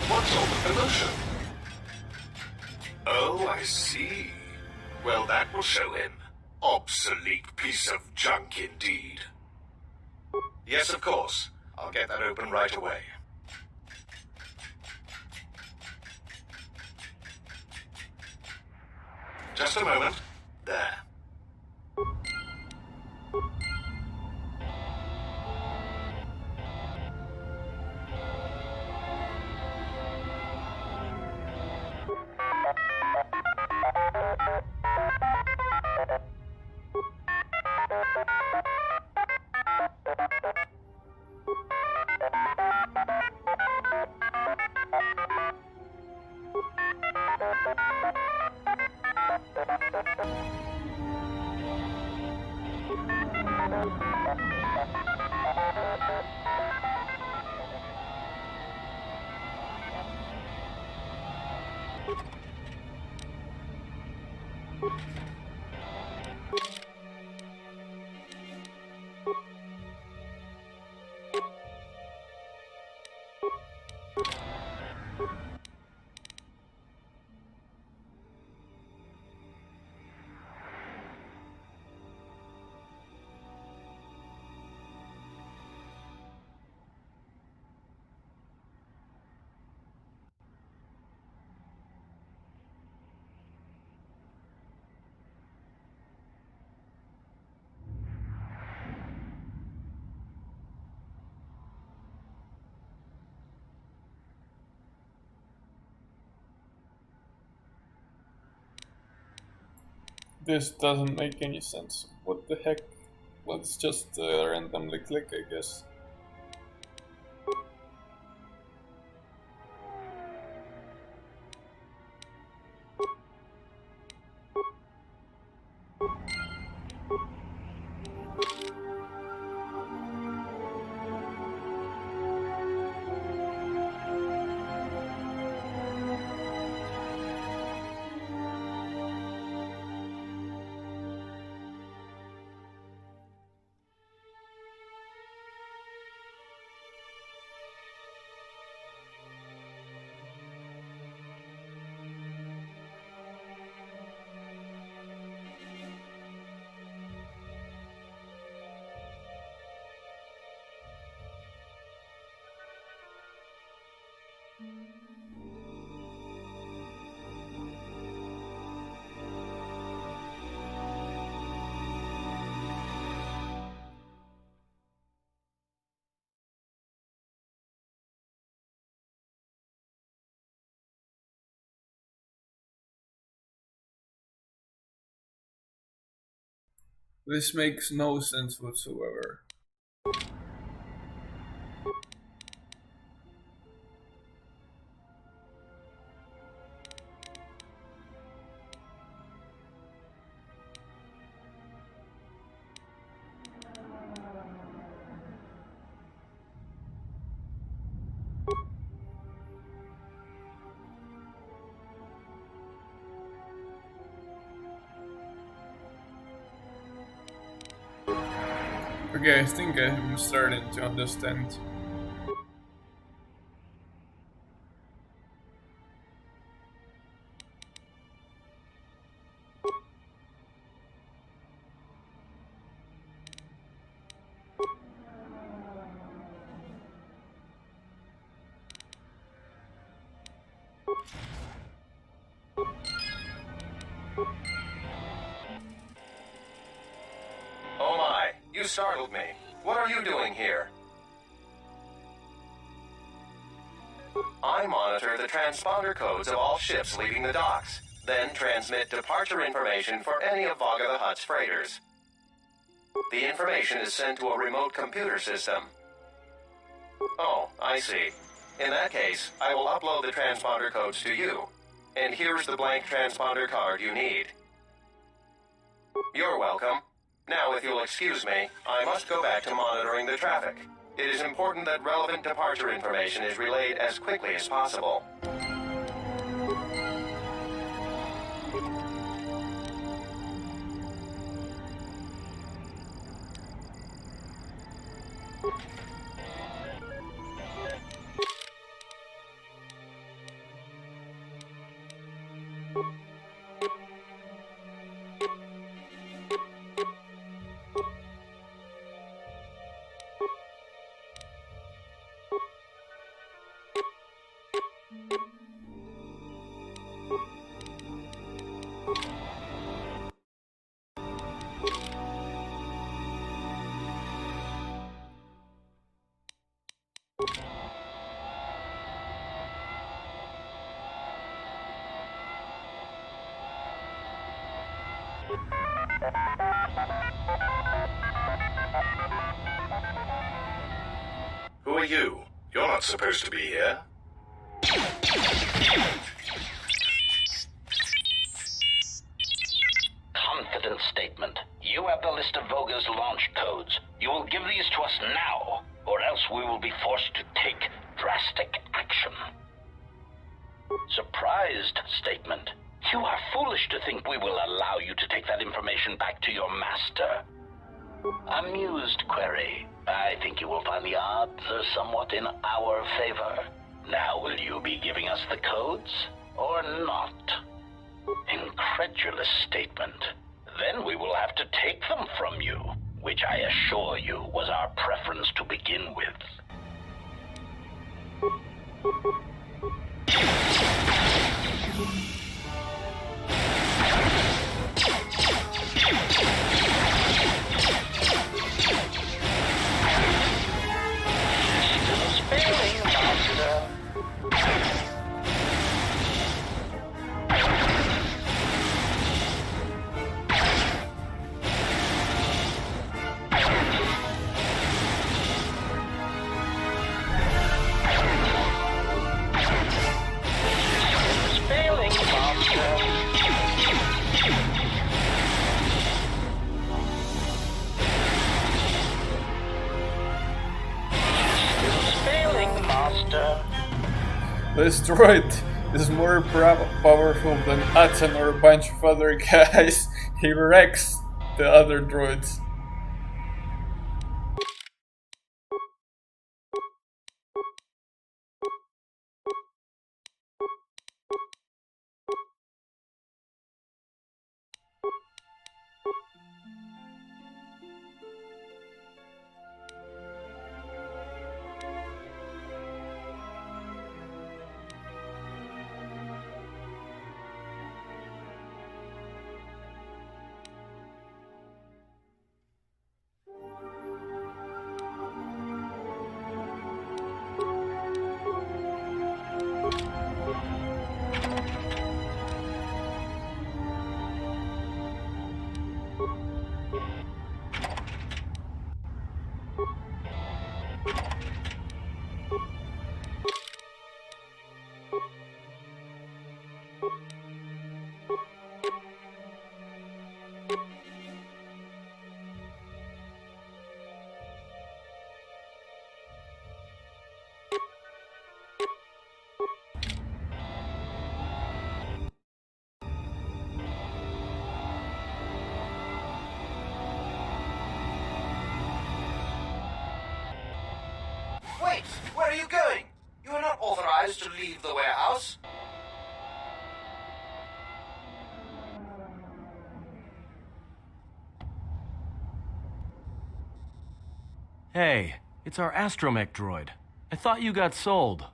What's all the commotion? Oh, I see. Well, that will show him. Obsolete piece of junk indeed. Yes, of course. I'll get that open right away. Just a moment. There. This doesn't make any sense. What the heck? Let's just randomly click, I guess. This makes no sense whatsoever. Okay, I think I'm starting to understand. Oh my, you startled me. What are you doing here? I monitor the transponder codes of all ships leaving the docks, then transmit departure information for any of Vaga the Hutt's freighters. The information is sent to a remote computer system. Oh, I see. In that case, I will upload the transponder codes to you. And here's the blank transponder card you need. You're welcome. Now, if you'll excuse me, I must go back to monitoring the traffic. It is important that relevant departure information is relayed as quickly as possible. Who are you? You're not supposed to be here. Confident statement. You have the list of Voga's launch codes. You will give these to us now, or else we will be forced to take drastic action. Surprised statement. You are foolish to think we will allow you to take that information back to your master. Amused query. I think you will find the odds are somewhat in our favor. Now will you be giving us the codes, or not? Incredulous statement. Then we will have to take them from you, which I assure you was our preference to begin with. This droid is more powerful than Atan or a bunch of other guys. He wrecks the other droids. Wait! Where are you going? You are not authorized to leave the warehouse. Hey, it's our astromech droid. I thought you got sold.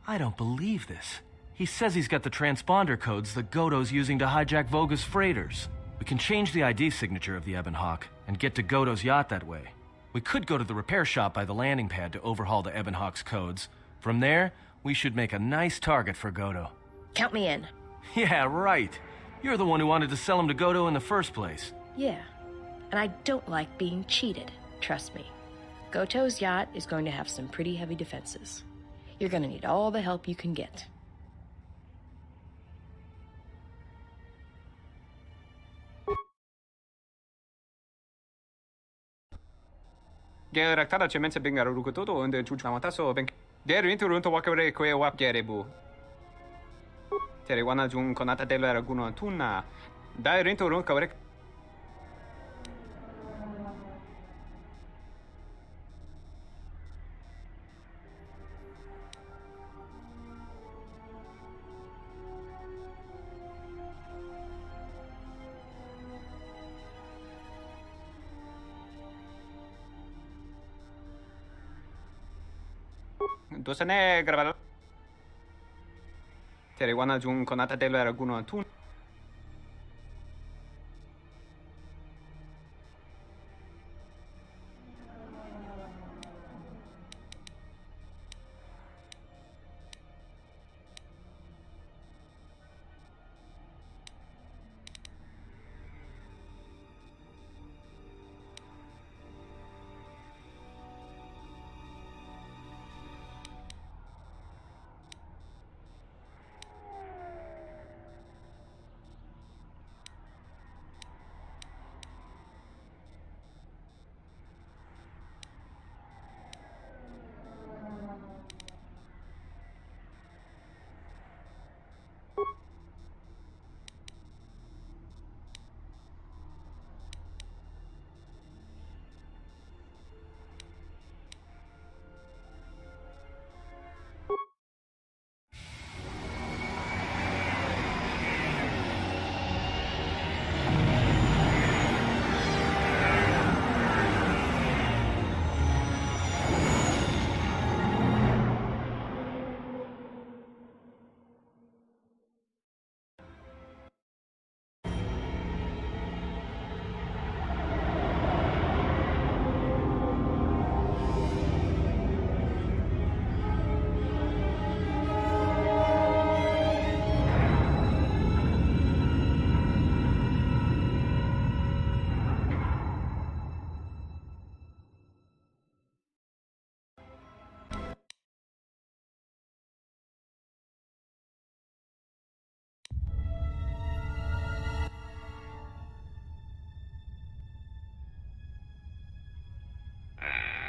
I don't believe this. He says he's got the transponder codes that Godo's using to hijack Voga's freighters. We can change the ID signature of the Ebon Hawk and get to Godo's yacht that way. We could go to the repair shop by the landing pad to overhaul the Ebon Hawk's codes. From there, we should make a nice target for Godo. Count me in. Yeah, right. You're the one who wanted to sell him to Godo in the first place. Yeah. And I don't like being cheated. Trust me. Goto's yacht is going to have some pretty heavy defenses. You're going to need all the help you can get. Geraktada cemense bengar rukutoto and chuchamataso ben. Derinto runto wakare kwe wap gerebu. Terewana jun konata delo raguno tuna. Dairinto run kavrek. Dosane grabado. Terewana jun konata delo raguno tuna.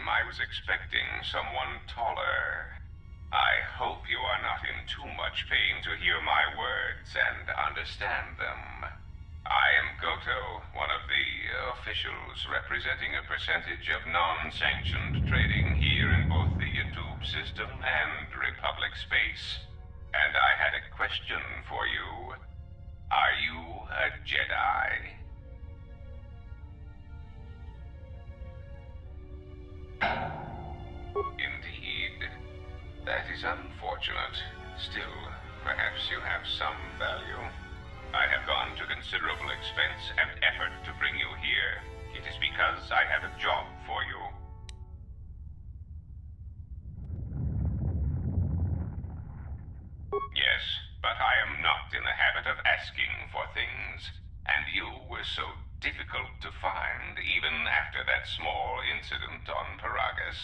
I was expecting someone taller. I hope you are not in too much pain to hear my words and understand them. I am Goto, one of the officials representing a percentage of non-sanctioned trading here in both the YouTube system and Republic space. And I had a question for you. Are you a Jedi? Indeed. That is unfortunate. Still, perhaps you have some value. I have gone to considerable expense and effort to bring you here. It is because I have a job for you. Yes, but I am not in the habit of asking for things. And you were so difficult to find, even after that small incident on Paragus.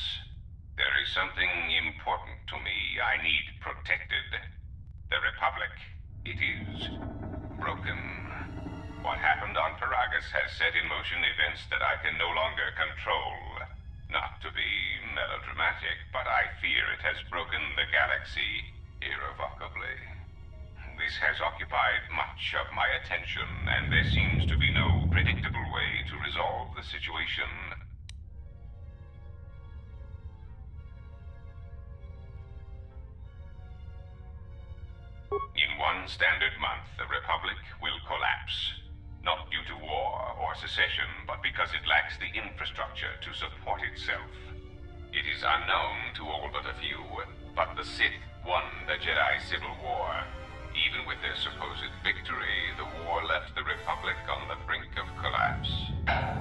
There is something important to me I need protected. The Republic. It is broken. What happened on Paragus has set in motion events that I can no longer control. Not to be melodramatic, but I fear it has broken the galaxy irrevocably. The case has occupied much of my attention, and there seems to be no predictable way to resolve the situation. In one standard month, the Republic will collapse. Not due to war or secession, but because it lacks the infrastructure to support itself. It is unknown to all but a few, but the Sith won the Jedi Civil War. Even with their supposed victory, the war left the Republic on the brink of collapse.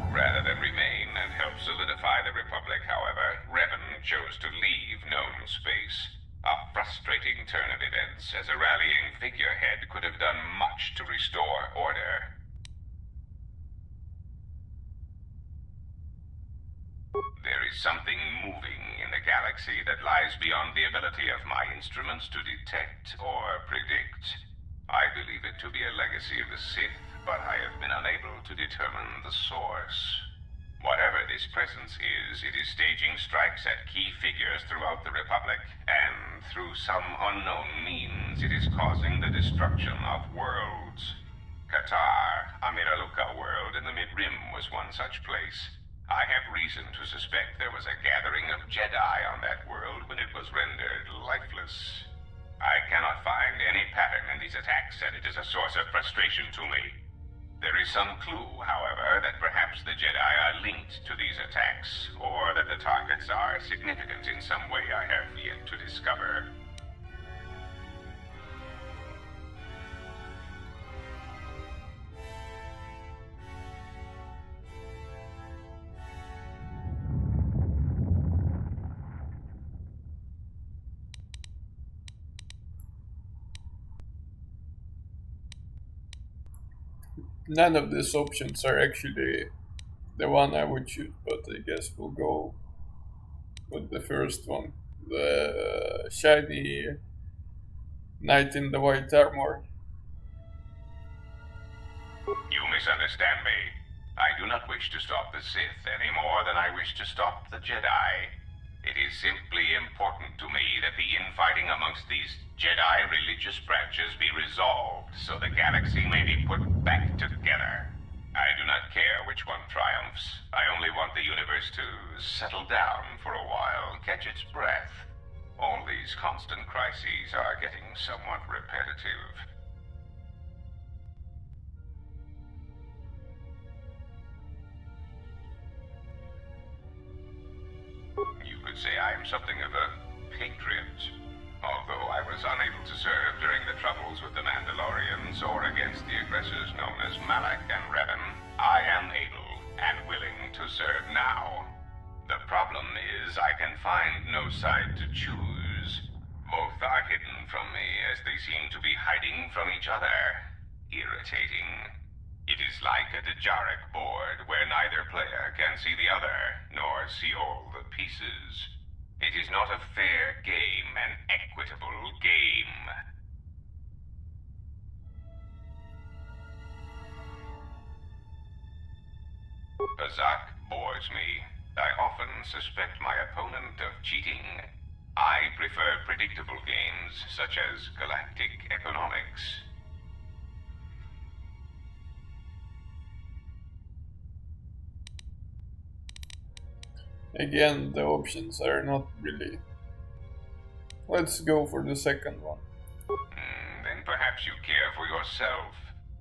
Rather than remain and help solidify the Republic, however, Revan chose to leave known space. A frustrating turn of events, as a rallying figurehead could have done much to restore order. There is something moving in the galaxy that lies beyond the ability of my instruments to detect or predict. I believe it to be a legacy of the Sith, but I have been unable to determine the source. Whatever this presence is, it is staging strikes at key figures throughout the Republic, and through some unknown means, it is causing the destruction of worlds. KOTOR, a Miraluka world in the Mid-Rim, was one such place. I have reason to suspect there was a gathering of Jedi on that world when it was rendered lifeless. I cannot find any pattern in these attacks, and it is a source of frustration to me. There is some clue, however, that perhaps the Jedi are linked to these attacks, or that the targets are significant in some way I have yet to discover. None of these options are actually the one I would choose, but I guess we'll go with the first one. The shiny knight in the white armor. You misunderstand me. I do not wish to stop the Sith any more than I wish to stop the Jedi. It is simply important to me that the infighting amongst these Jedi religious branches be resolved so the galaxy may be put back together. I do not care which one triumphs. I only want the universe to settle down for a while, catch its breath. All these constant crises are getting somewhat repetitive. You could say I am something of a patriot. Although I was unable to serve during the troubles with the Mandalorians or against the aggressors known as Malak and Revan, I am able and willing to serve now. The problem is I can find no side to choose. Both are hidden from me as they seem to be hiding from each other. Irritating. It is like a Dejaric board where neither player can see the other, nor see all the pieces. It is not a fair game, an equitable game. Bazak bores me. I often suspect my opponent of cheating. I prefer predictable games, such as galactic economics. Again, the options are not really. Let's go for the second one. Then perhaps you care for yourself.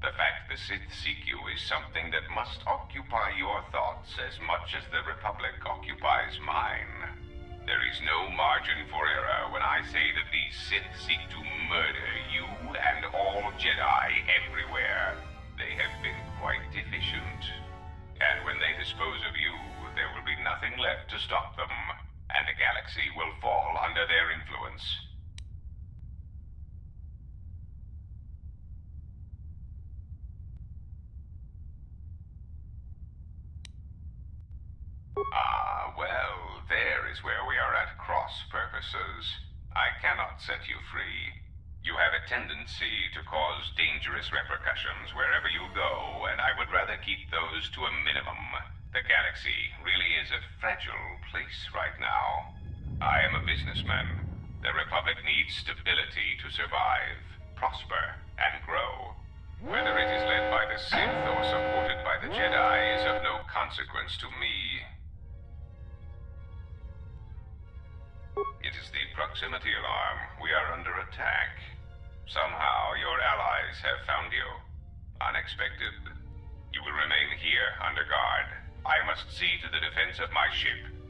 The fact the Sith seek you is something that must occupy your thoughts as much as the Republic occupies mine. There is no margin for error when I say that these Sith seek to murder you and all Jedi everywhere. They have been quite efficient. And when they dispose of you, there will be nothing left to stop them, and the galaxy will fall under their influence. Well, there is where we are at cross purposes. I cannot set you free. You have a tendency to cause dangerous repercussions wherever you go, and I would rather keep those to a minimum. The galaxy really is a fragile place right now. I am a businessman. The Republic needs stability to survive, prosper, and consequence to me. It is the proximity alarm. We are under attack. Somehow your allies have found you. Unexpected. You will remain here under guard. I must see to the defense of my ship.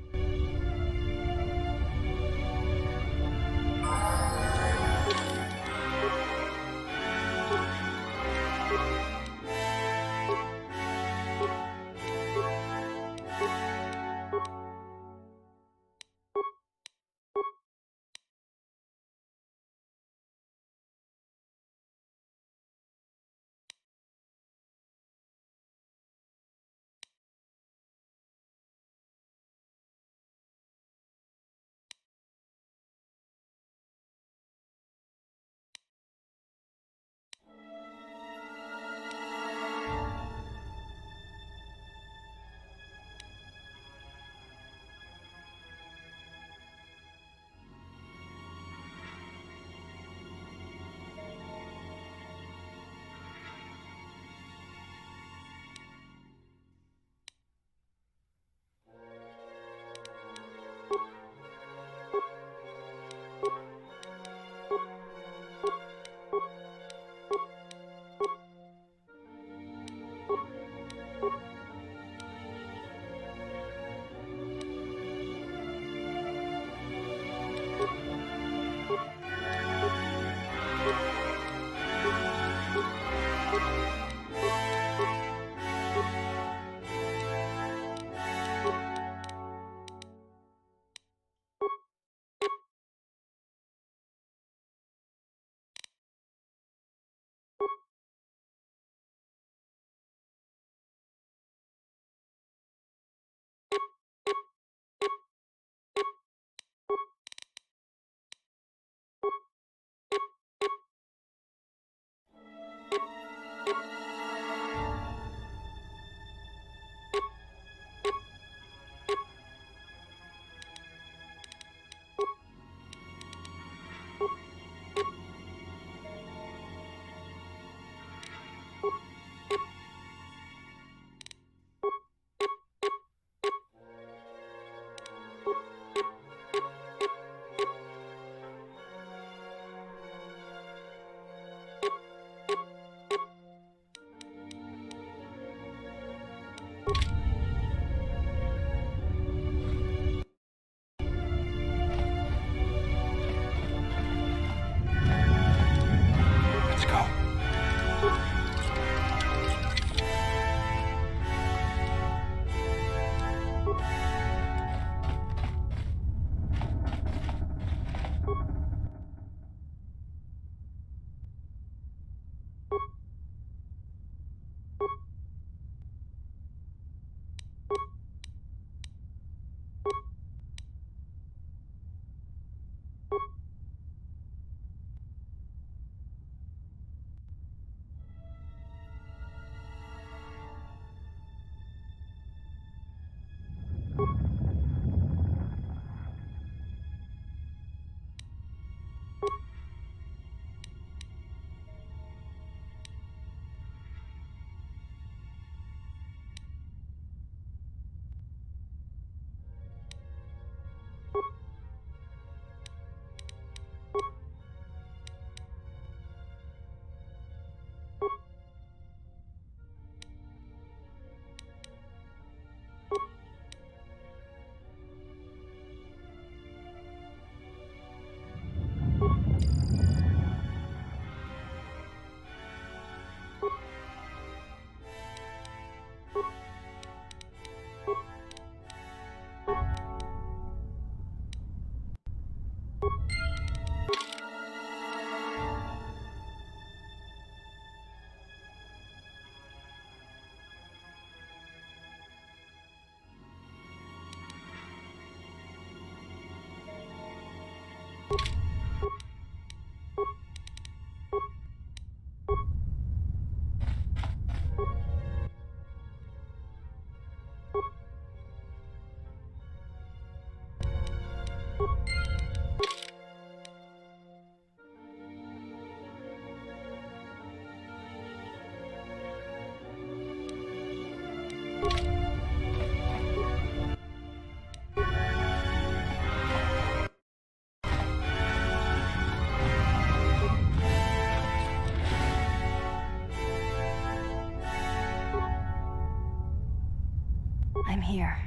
I'm here.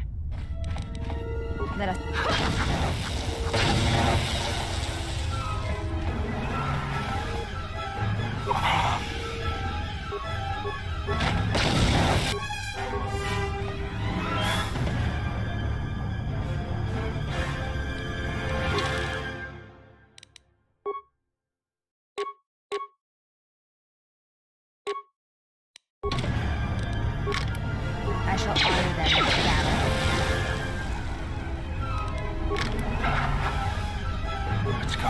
Let us... I shall honor them with valor. Let's go.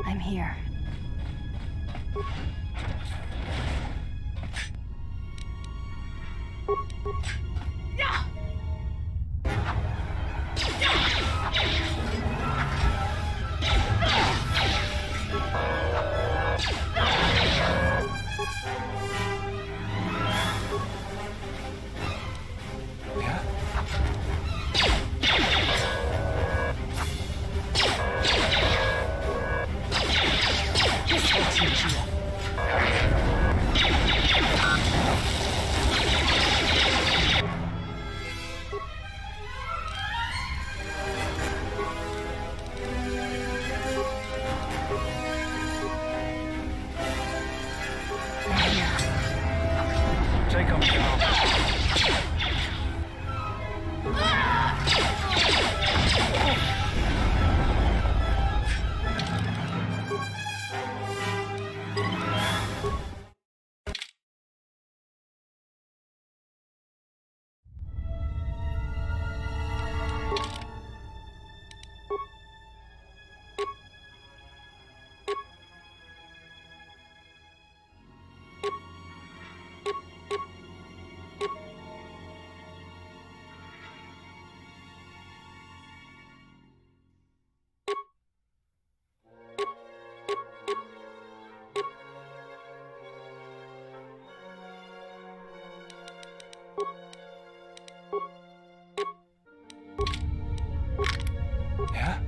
I'm here. Take him down. Yeah?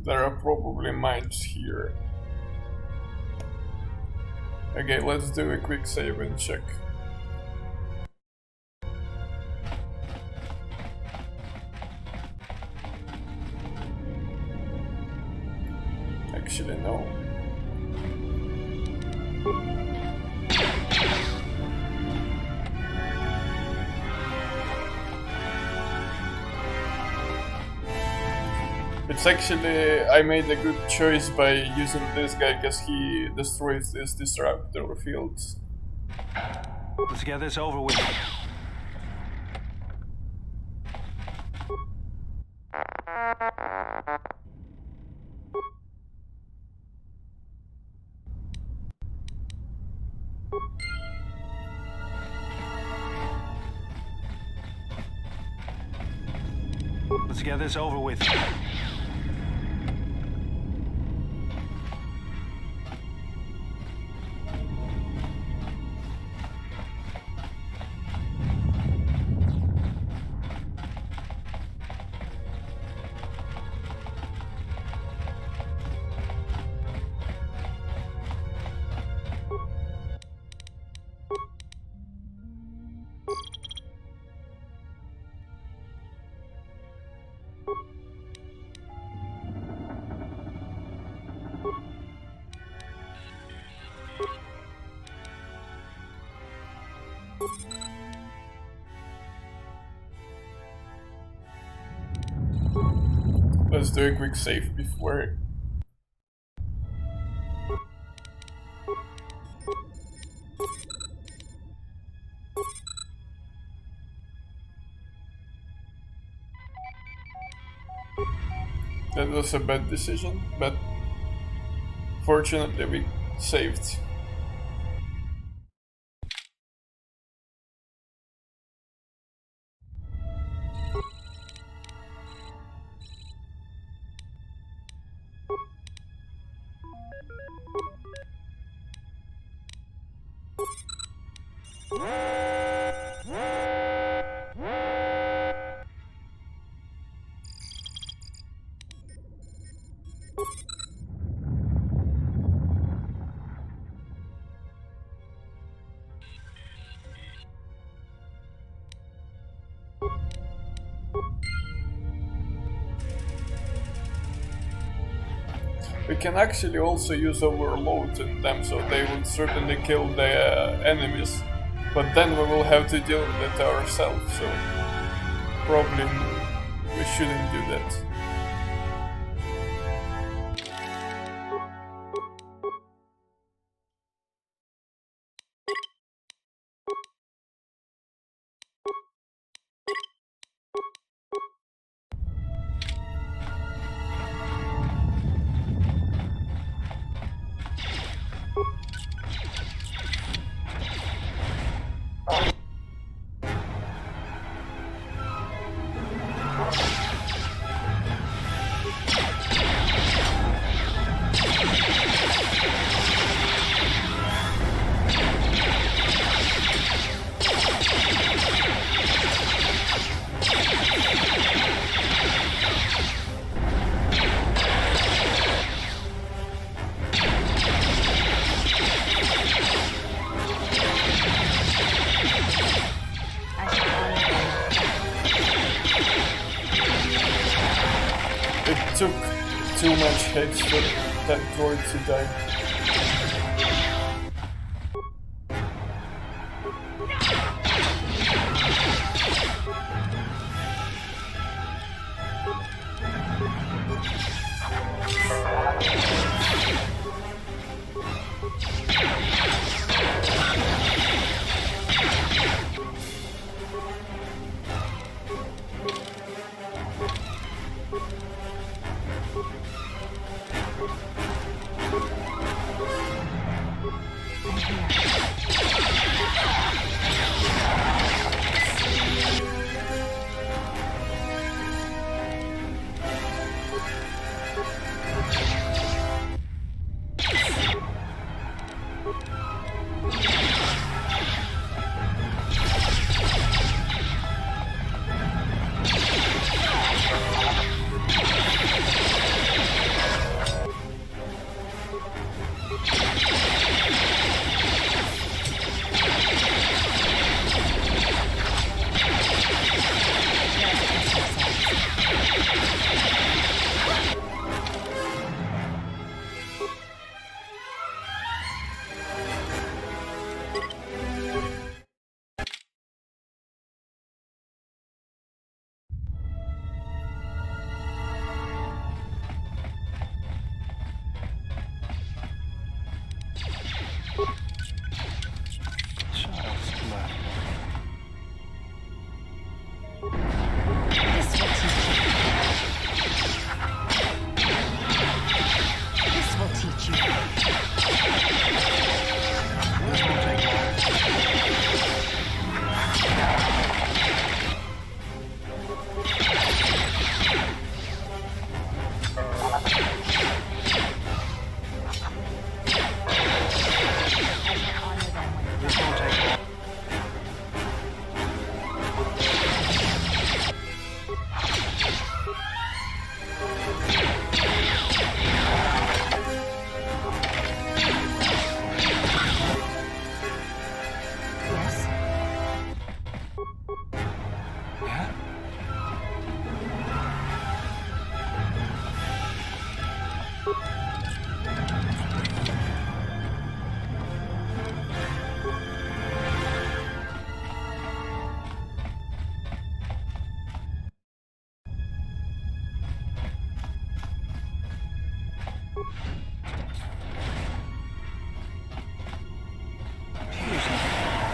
There are probably mines here. Okay, let's do a quick save and check. Actually, no. It's actually, I made a good choice by using this guy because he destroys these disruptor fields. Let's get this over with. Let's get this over with. Let's do a quick save before. That was a bad decision, but fortunately we saved. We can actually also use overload in them, so they will certainly kill the enemies. But then we will have to deal with it ourselves, so probably we shouldn't do that. It took too much hits for that droid to die.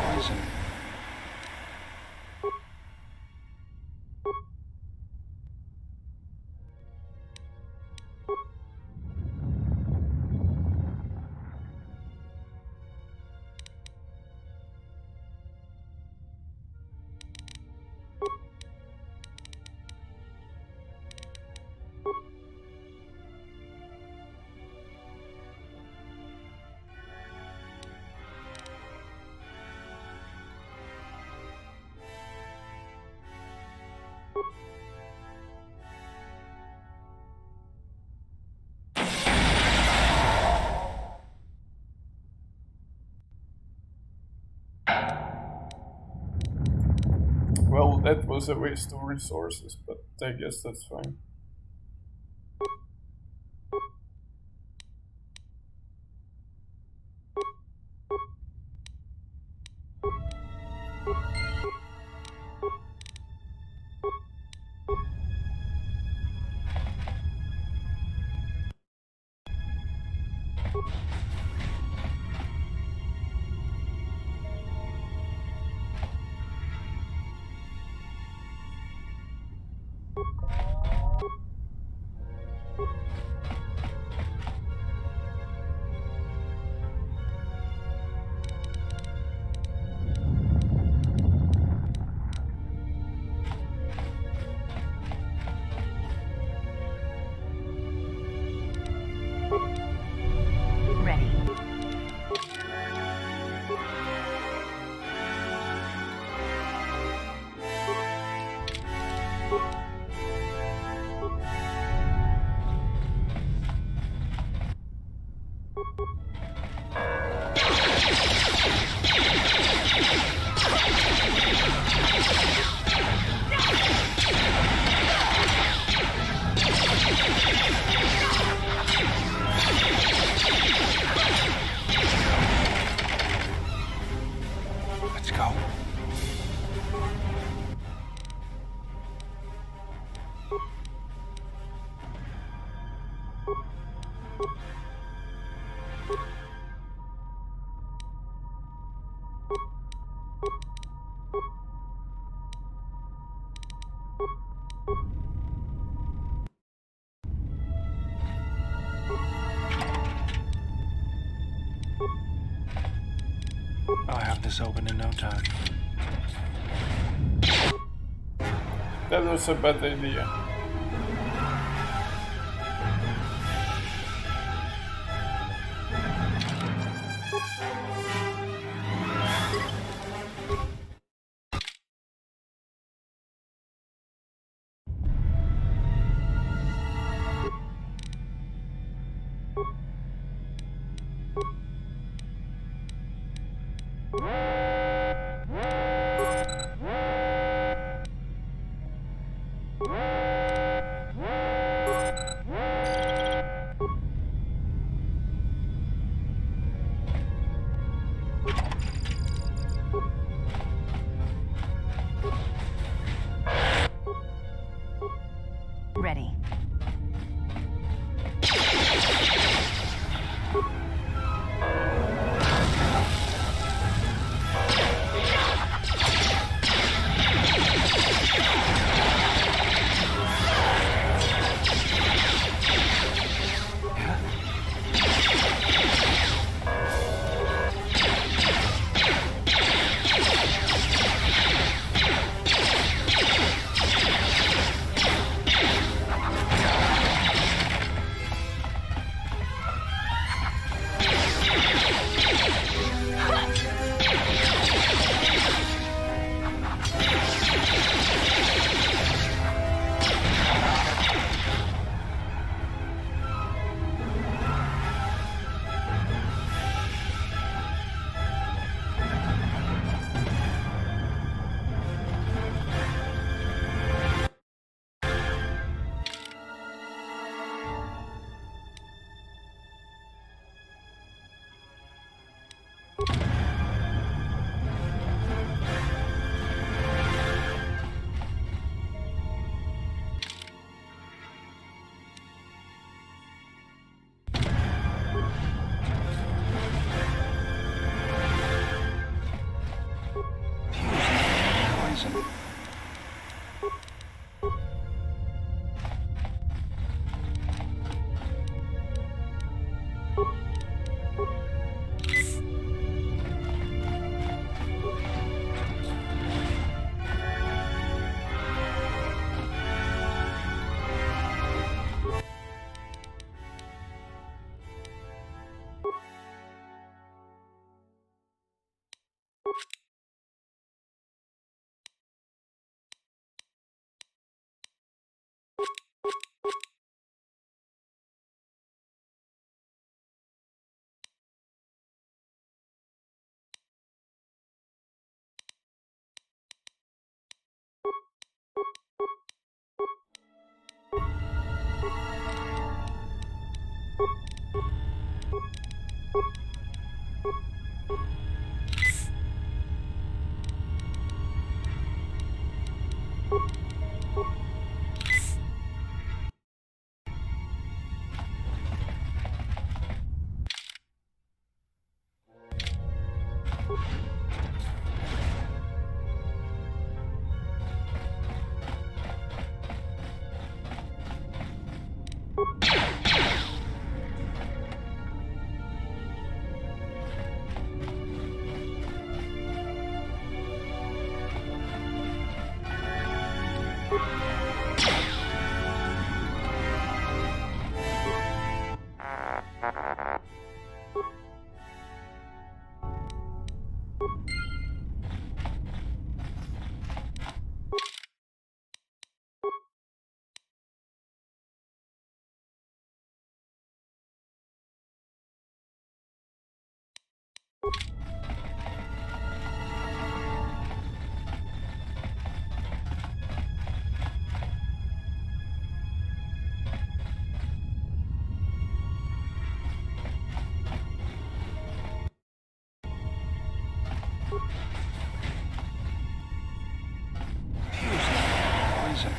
Poison. Well, that was a waste of resources, but I guess that's fine. Ready. Let's go. I'll have this open in no time. That was a bad idea. Ready. Poison.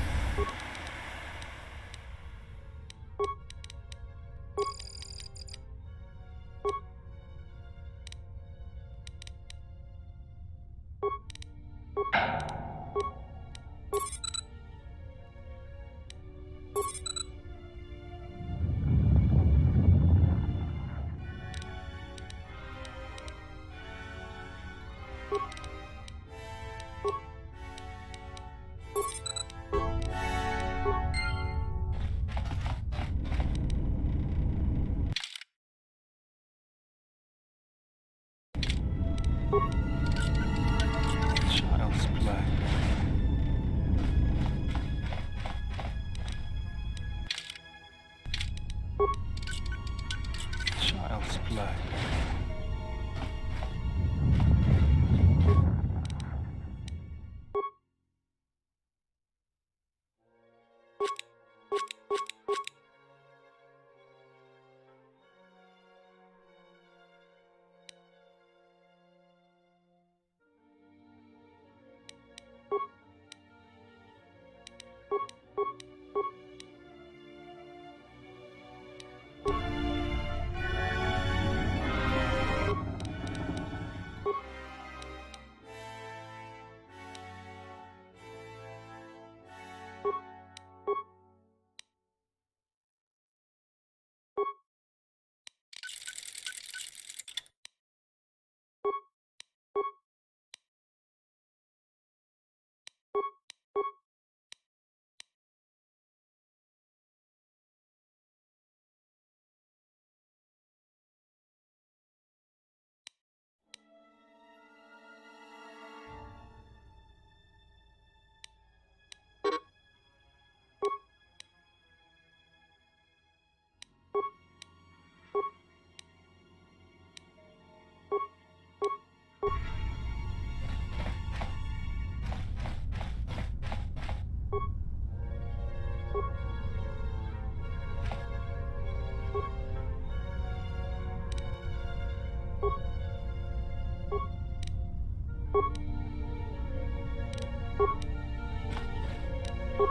Child's play. Child's play.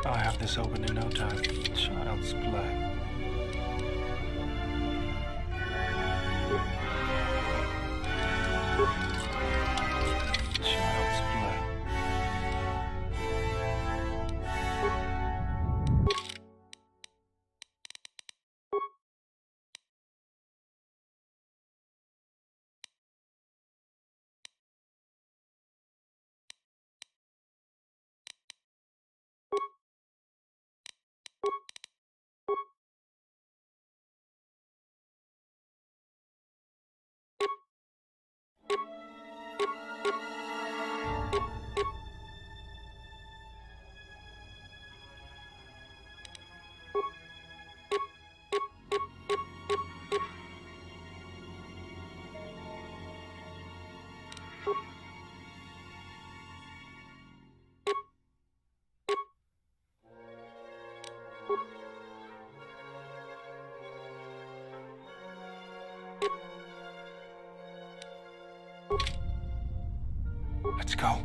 I'll have this open in no time. Child's play. Let's go.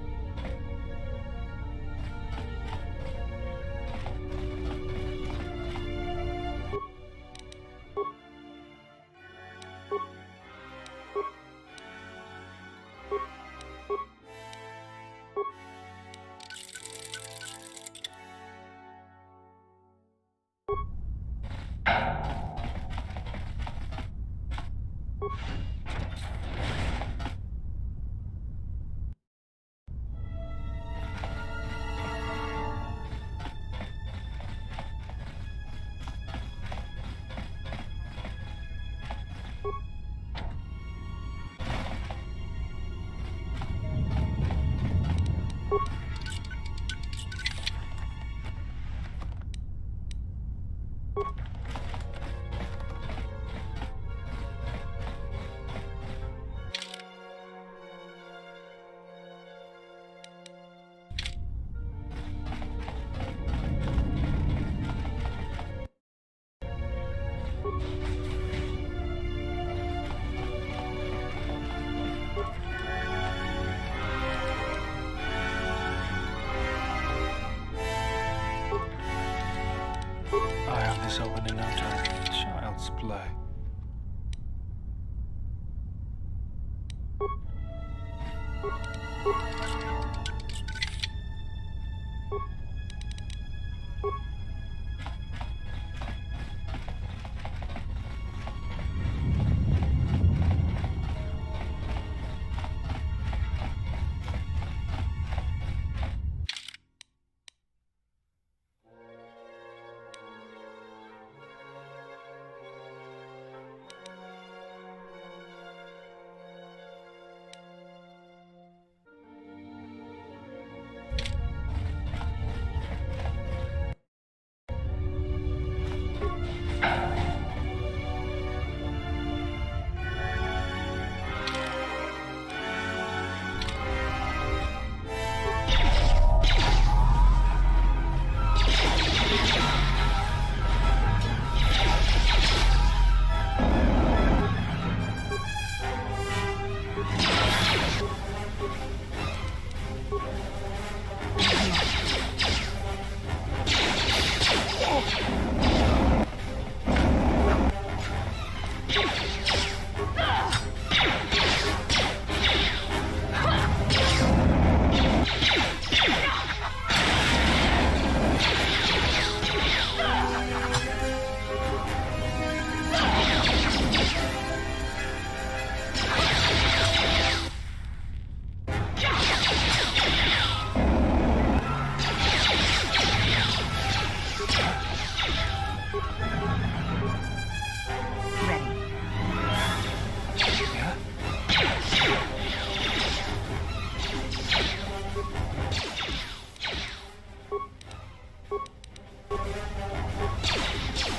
I have this open in no time. Child's play.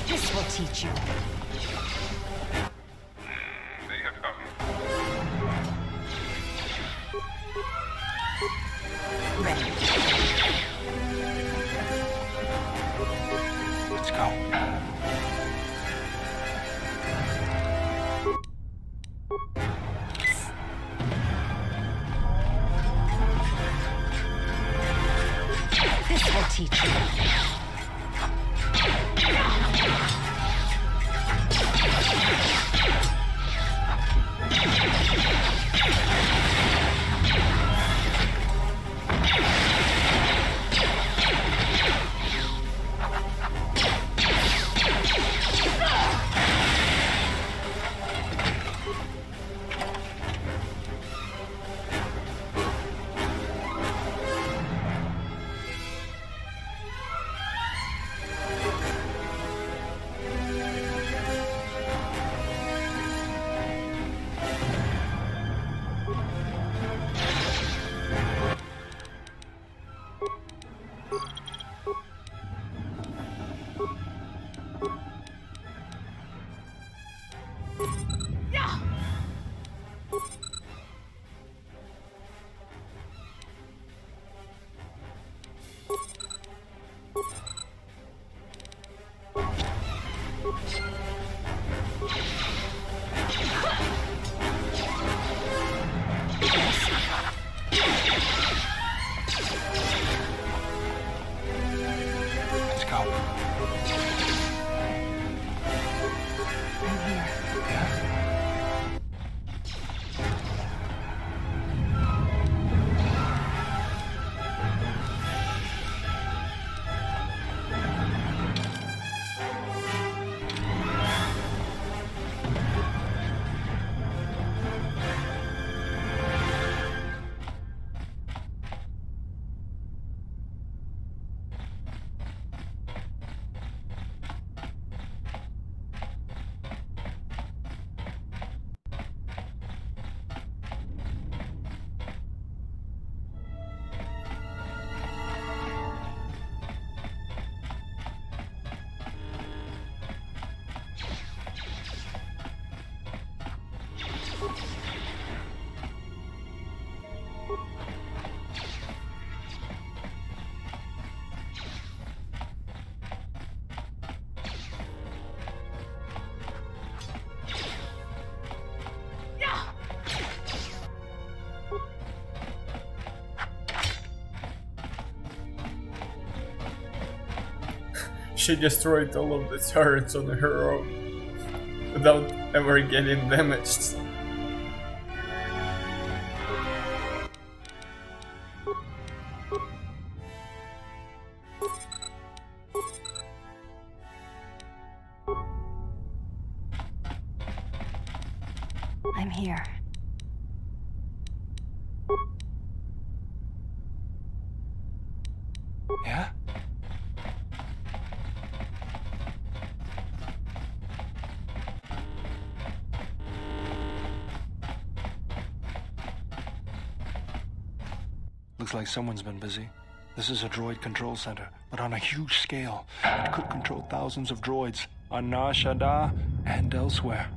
This will teach you. They have come. Ready. Let's go. This will teach you. She destroyed all of the turrets on her own without ever getting damaged. I'm here. Yeah? Looks like someone's been busy. This is a droid control center, but on a huge scale. It could control thousands of droids on Nar Shaddaa and elsewhere.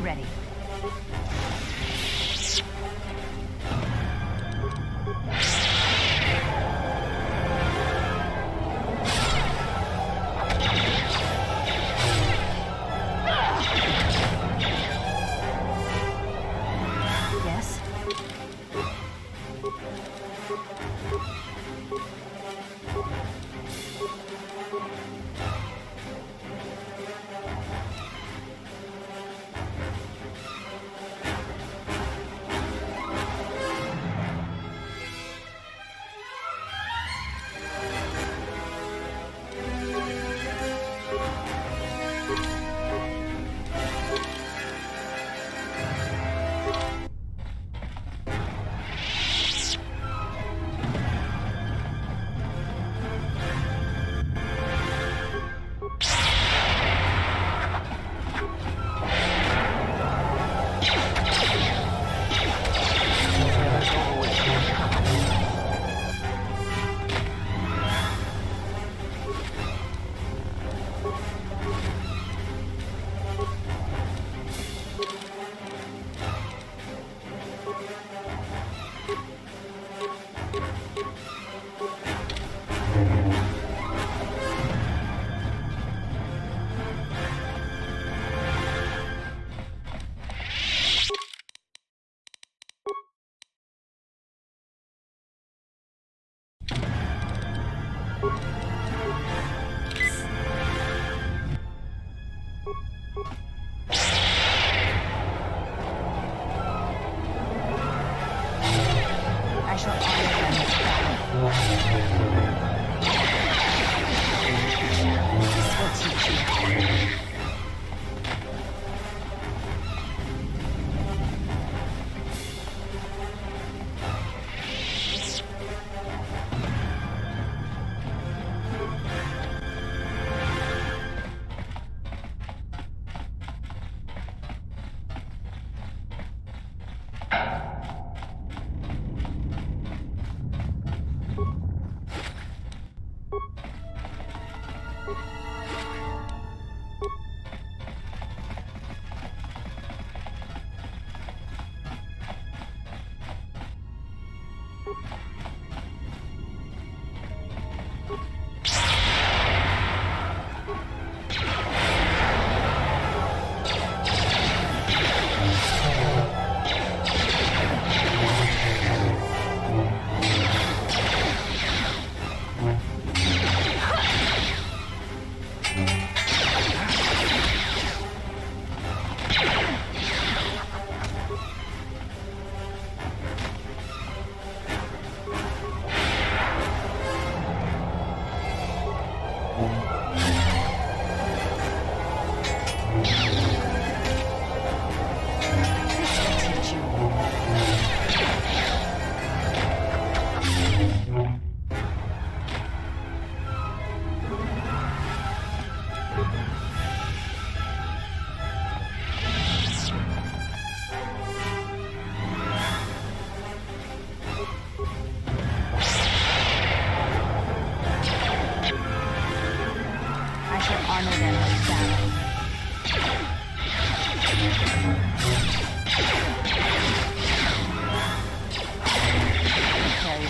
Ready. Yes. I shall honor them. This will teach you.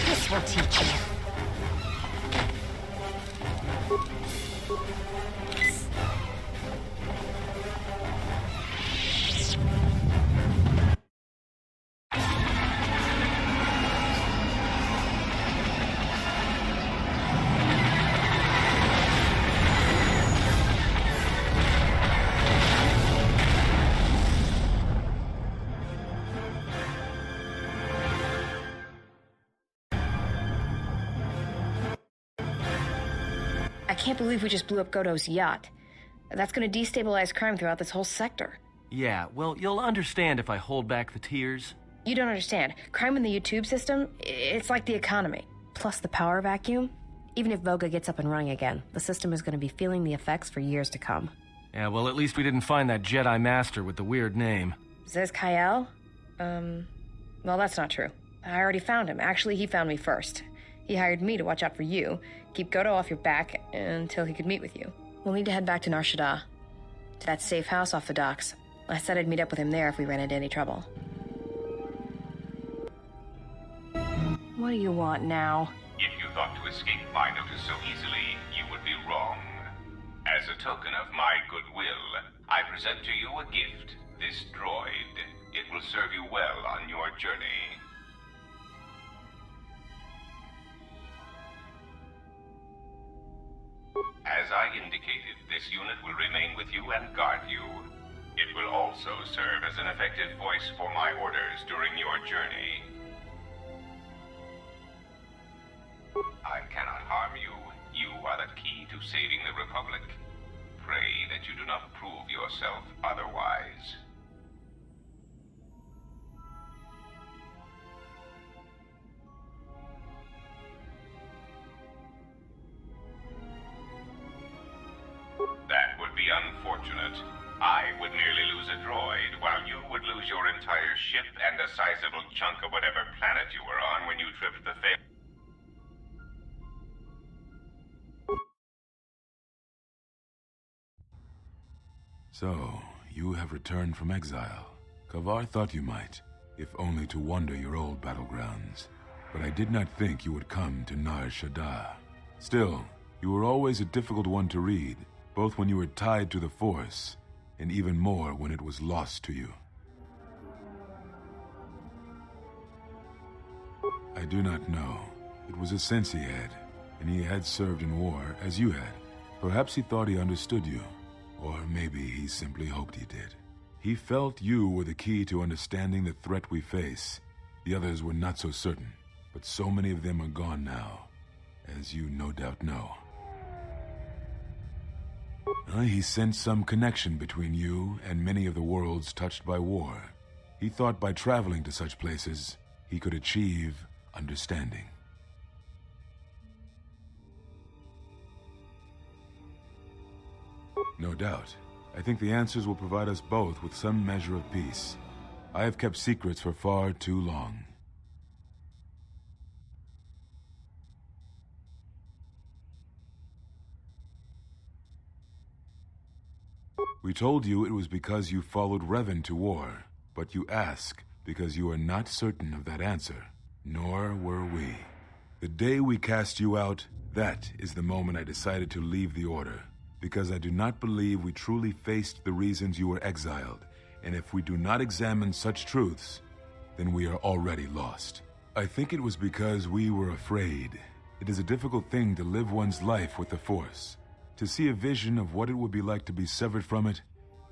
This will teach you. I can't believe we just blew up Goto's yacht. That's gonna destabilize crime throughout this whole sector. Yeah, well, you'll understand if I hold back the tears. You don't understand. Crime in the YouTube system, it's like the economy. Plus the power vacuum. Even if Voga gets up and running again, the system is going to be feeling the effects for years to come. Yeah, well, at least we didn't find that Jedi Master with the weird name. Says Kyle? Well, that's not true. I already found him. Actually, he found me first. He hired me to watch out for you, keep Goto off your back until he could meet with you. We'll need to head back to Nar Shaddaa, to that safe house off the docks. I said I'd meet up with him there if we ran into any trouble. What do you want now? If you thought to escape my notice so easily, you would be wrong. As a token of my goodwill, I present to you a gift, this droid. It will serve you well on your journey. As I indicated, this unit will remain with you and guard you. It will also serve as an effective voice for my orders during your journey. I cannot harm you. You are the key to saving the Republic. Pray that you do not prove yourself otherwise. That would be unfortunate. I would nearly lose a droid, while you would lose your entire ship and a sizable chunk of whatever planet you were on when you tripped the fair. So, you have returned from exile. Kavar thought you might, if only to wander your old battlegrounds. But I did not think you would come to Nar Shaddaa. Still, you were always a difficult one to read, both when you were tied to the Force, and even more when it was lost to you. I do not know. It was a sense he had, and he had served in war as you had. Perhaps he thought he understood you. Or maybe he simply hoped he did. He felt you were the key to understanding the threat we face. The others were not so certain, but so many of them are gone now, as you no doubt know. He sensed some connection between you and many of the worlds touched by war. He thought by traveling to such places, he could achieve understanding. No doubt. I think the answers will provide us both with some measure of peace. I have kept secrets for far too long. We told you it was because you followed Revan to war, but you ask because you are not certain of that answer. Nor were we. The day we cast you out, that is the moment I decided to leave the Order. Because I do not believe we truly faced the reasons you were exiled, and if we do not examine such truths, then we are already lost. I think it was because we were afraid. It is a difficult thing to live one's life with the Force. To see a vision of what it would be like to be severed from it,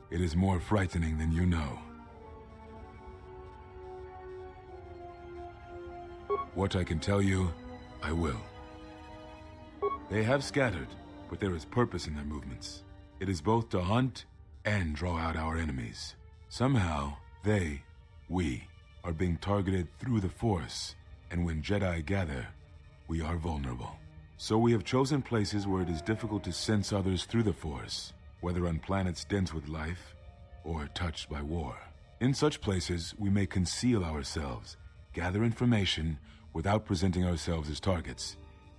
it is more frightening than you know. What I can tell you, I will. They have scattered, but there is purpose in their movements. It is both to hunt and draw out our enemies. Somehow, we, are being targeted through the Force, and when Jedi gather, we are vulnerable. So we have chosen places where it is difficult to sense others through the Force, whether on planets dense with life, or touched by war. In such places, we may conceal ourselves, gather information, without presenting ourselves as targets.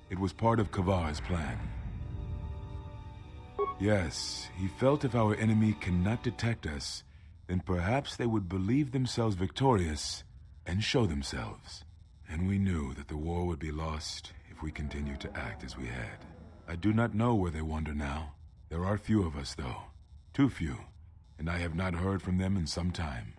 It was part of Kavar's plan. Yes, he felt if our enemy cannot detect us, then perhaps they would believe themselves victorious and show themselves. And we knew that the war would be lost if we continued to act as we had. I do not know where they wander now. There are few of us, though. Too few, and I have not heard from them in some time.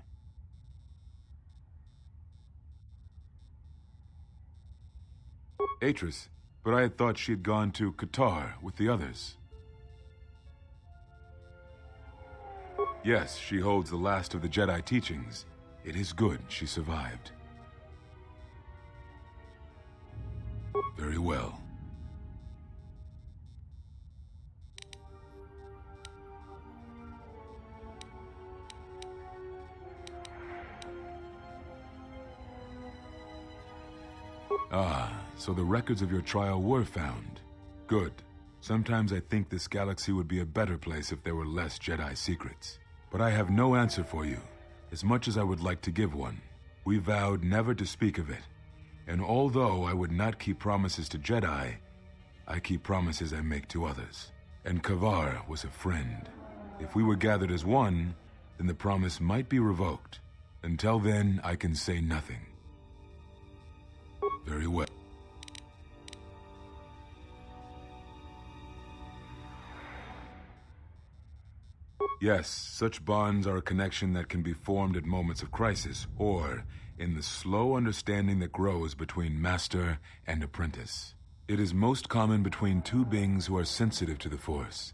Atris, but I had thought she had gone to KOTOR with the others. Yes, she holds the last of the Jedi teachings. It is good she survived. Very well. Ah, so the records of your trial were found. Good. Sometimes I think this galaxy would be a better place if there were less Jedi secrets. But I have no answer for you, as much as I would like to give one. We vowed never to speak of it. And although I would not keep promises to Jedi, I keep promises I make to others. And Kavar was a friend. If we were gathered as one, then the promise might be revoked. Until then, I can say nothing. Very well. Yes, such bonds are a connection that can be formed at moments of crisis, or in the slow understanding that grows between master and apprentice. It is most common between two beings who are sensitive to the Force.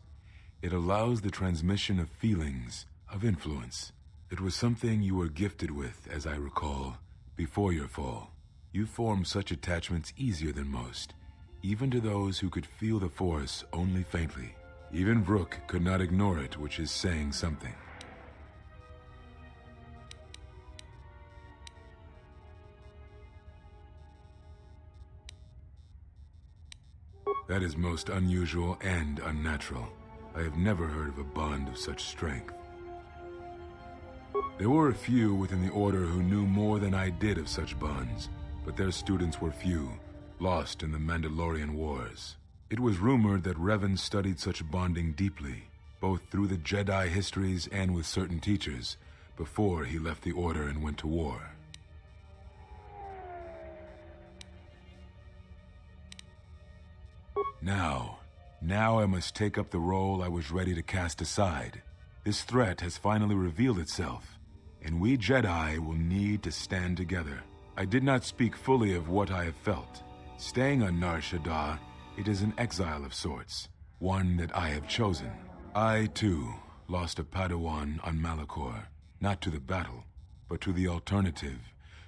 It allows the transmission of feelings, of influence. It was something you were gifted with, as I recall, before your fall. You formed such attachments easier than most, even to those who could feel the Force only faintly. Even Vrook could not ignore it, which is saying something. That is most unusual and unnatural. I have never heard of a bond of such strength. There were a few within the Order who knew more than I did of such bonds, but their students were few, lost in the Mandalorian Wars. It was rumored that Revan studied such bonding deeply, both through the Jedi histories and with certain teachers, before he left the Order and went to war. Now I must take up the role I was ready to cast aside. This threat has finally revealed itself, and we Jedi will need to stand together. I did not speak fully of what I have felt. Staying on Nar Shaddaa, it is an exile of sorts, one that I have chosen. I, too, lost a Padawan on Malachor, not to the battle, but to the alternative,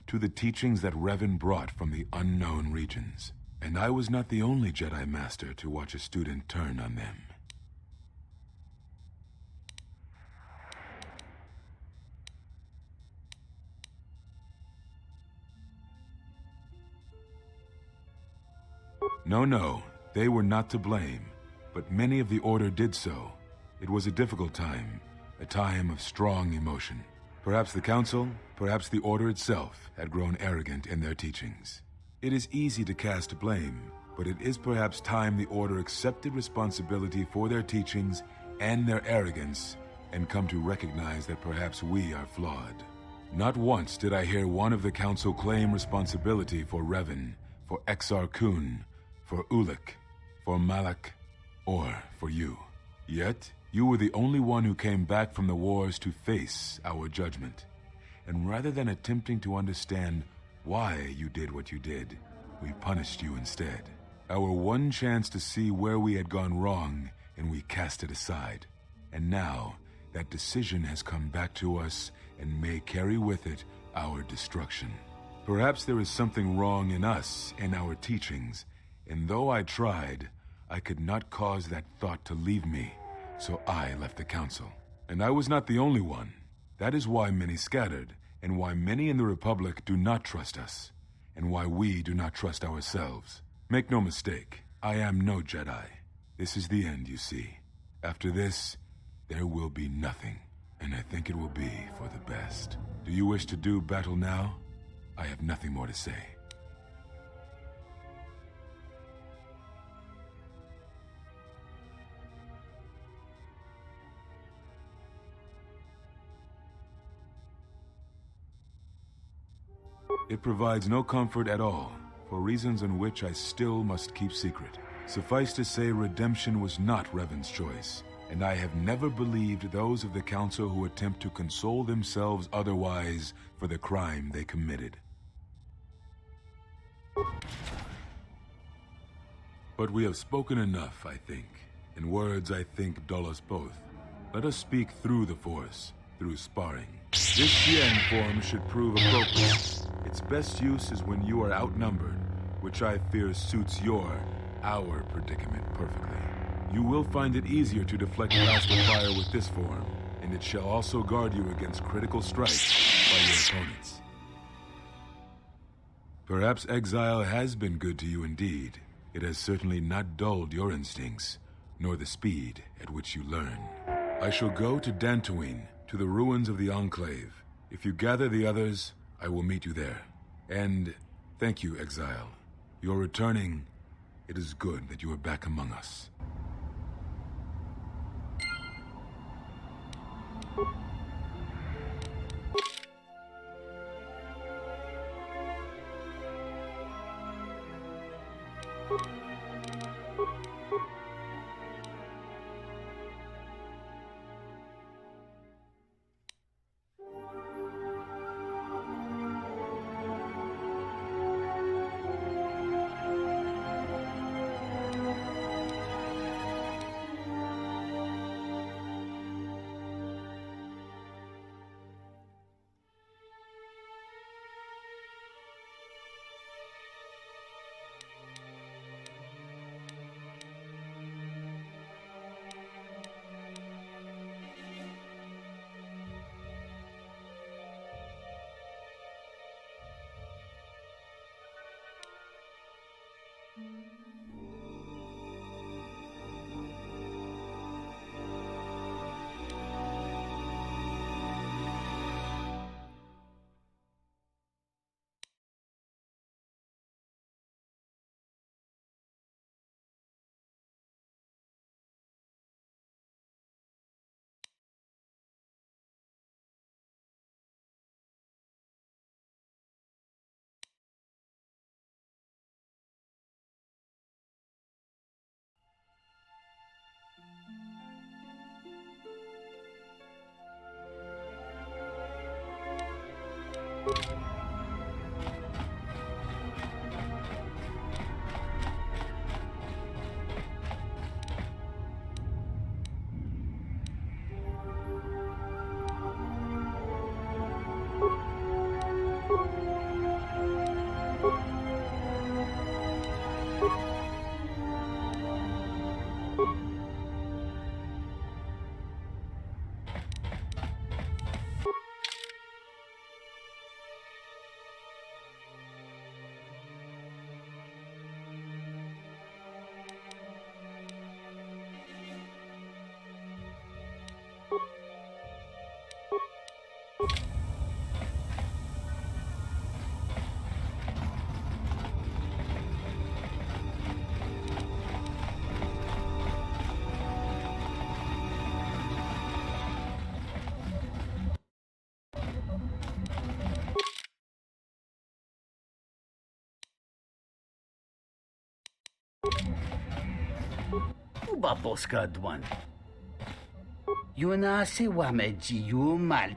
to the teachings that Revan brought from the unknown regions. And I was not the only Jedi Master to watch a student turn on them. No, they were not to blame, but many of the Order did so. It was a difficult time, a time of strong emotion. Perhaps the Council, perhaps the Order itself, had grown arrogant in their teachings. It is easy to cast blame, but it is perhaps time the Order accepted responsibility for their teachings and their arrogance, and come to recognize that perhaps we are flawed. Not once did I hear one of the Council claim responsibility for Revan, for Exar Kun, for Ulic, for Malak, or for you. Yet, you were the only one who came back from the wars to face our judgment. And rather than attempting to understand why you did what you did, we punished you instead. Our one chance to see where we had gone wrong, and we cast it aside. And now, that decision has come back to us and may carry with it our destruction. Perhaps there is something wrong in us and our teachings, and though I tried, I could not cause that thought to leave me, so I left the Council. And I was not the only one. That is why many scattered, and why many in the Republic do not trust us, and why we do not trust ourselves. Make no mistake, I am no Jedi. This is the end, you see. After this, there will be nothing, and I think it will be for the best. Do you wish to do battle now? I have nothing more to say. It provides no comfort at all, for reasons in which I still must keep secret. Suffice to say, redemption was not Revan's choice, and I have never believed those of the Council who attempt to console themselves otherwise for the crime they committed. But we have spoken enough, I think. In words I think dull us both. Let us speak through the Force, through sparring. This Xian form should prove appropriate. Its best use is when you are outnumbered, which I fear suits our predicament perfectly. You will find it easier to deflect blaster fire with this form, and it shall also guard you against critical strikes by your opponents. Perhaps exile has been good to you indeed. It has certainly not dulled your instincts, nor the speed at which you learn. I shall go to Dantooine, to the ruins of the Enclave. If you gather the others, I will meet you there. And thank you, exile. You're returning. It is good that you are back among us. Ubaboska dwan. Yuna si wameji yumal.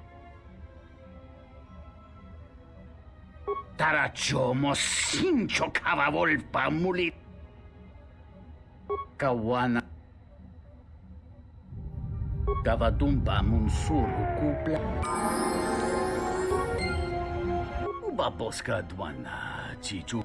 Tarachomo sincho kavavol mulit. Kawana. Kavadumba munsuru kupla. Ubaboska dwana chichu.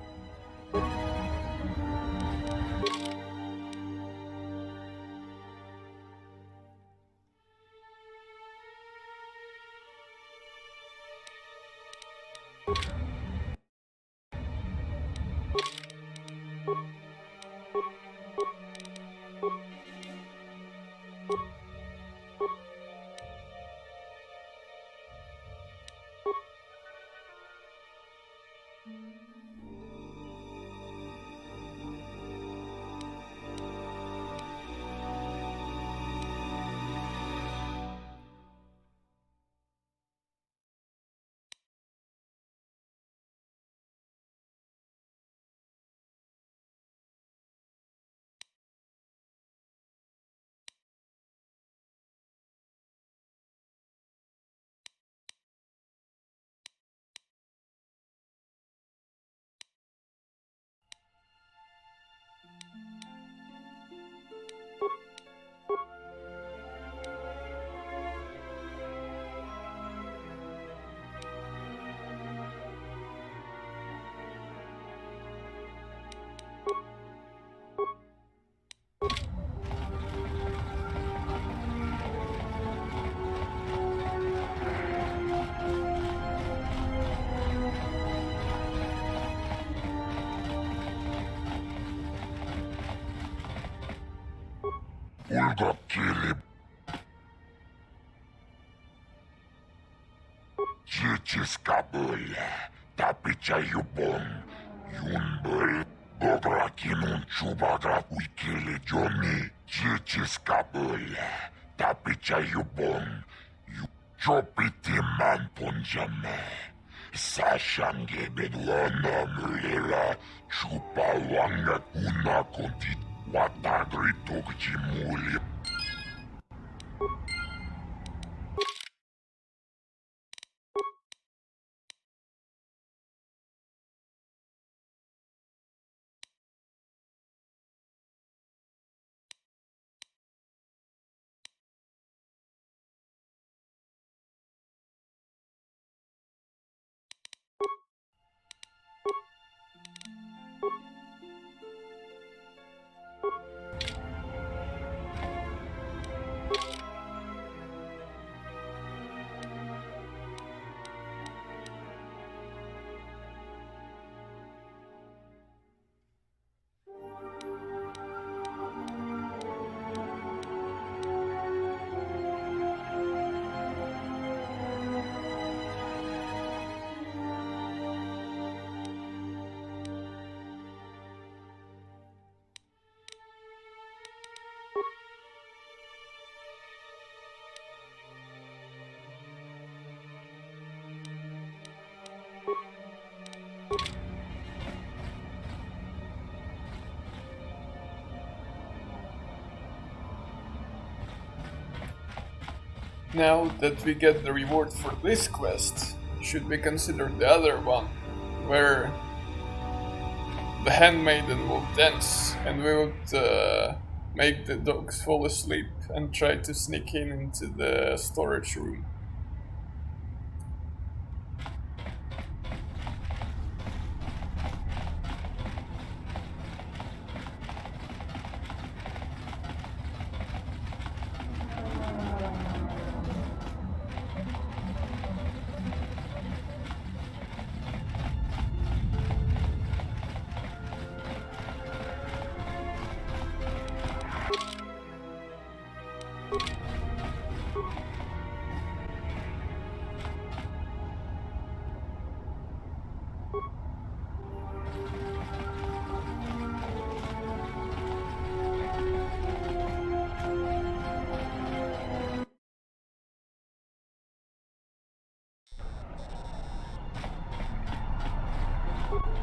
Pulgakili. Chichiskabule. Tapicha yubon. Yunbul. Gobrakinun chubagra wikili jomi. Chichiskabule. Tapicha yubon. Chopiti man punjame. Sashange bedwana mulera. Chupa wanga kuna konti. Watagri tokjimuli. Now that we get the reward for this quest, should we consider the other one, where the handmaiden will dance and we would make the dogs fall asleep and try to sneak into the storage room?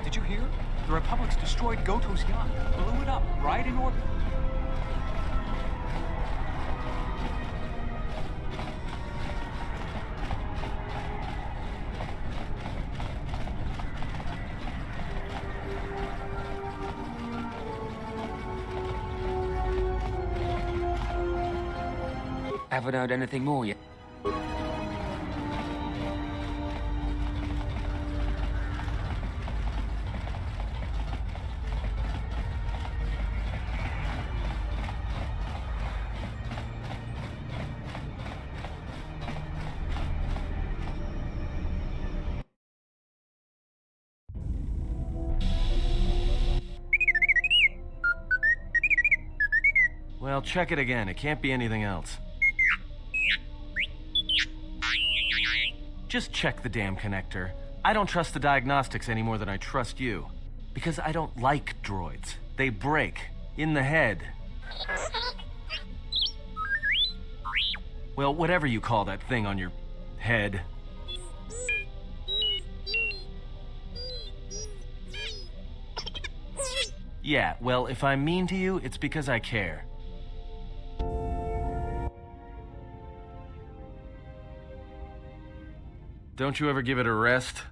Did you hear? The Republic's destroyed Goto's yacht. Blew it up, right in orbit. Haven't heard anything more yet. Well, check it again. It can't be anything else. Just check the damn connector. I don't trust the diagnostics any more than I trust you. Because I don't like droids. They break. In the head. Well, whatever you call that thing on your head. Yeah, well, if I'm mean to you, it's because I care. Don't you ever give it a rest?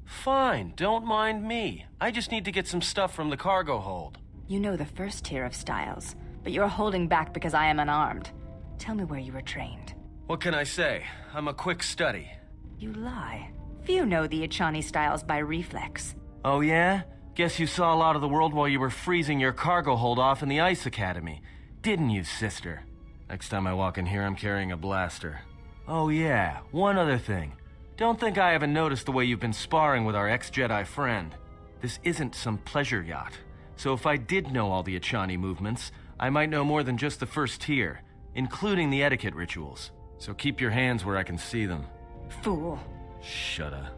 Fine, don't mind me. I just need to get some stuff from the cargo hold. You know the first tier of styles, but you're holding back because I am unarmed. Tell me where you were trained. What can I say? I'm a quick study. You lie. Few know the Echani styles by reflex. Oh yeah? Guess you saw a lot of the world while you were freezing your cargo hold off in the Ice Academy. Didn't you, sister? Next time I walk in here, I'm carrying a blaster. Oh yeah, one other thing. Don't think I haven't noticed the way you've been sparring with our ex-Jedi friend. This isn't some pleasure yacht. So if I did know all the Achani movements, I might know more than just the first tier, including the etiquette rituals. So keep your hands where I can see them. Fool. Shut up.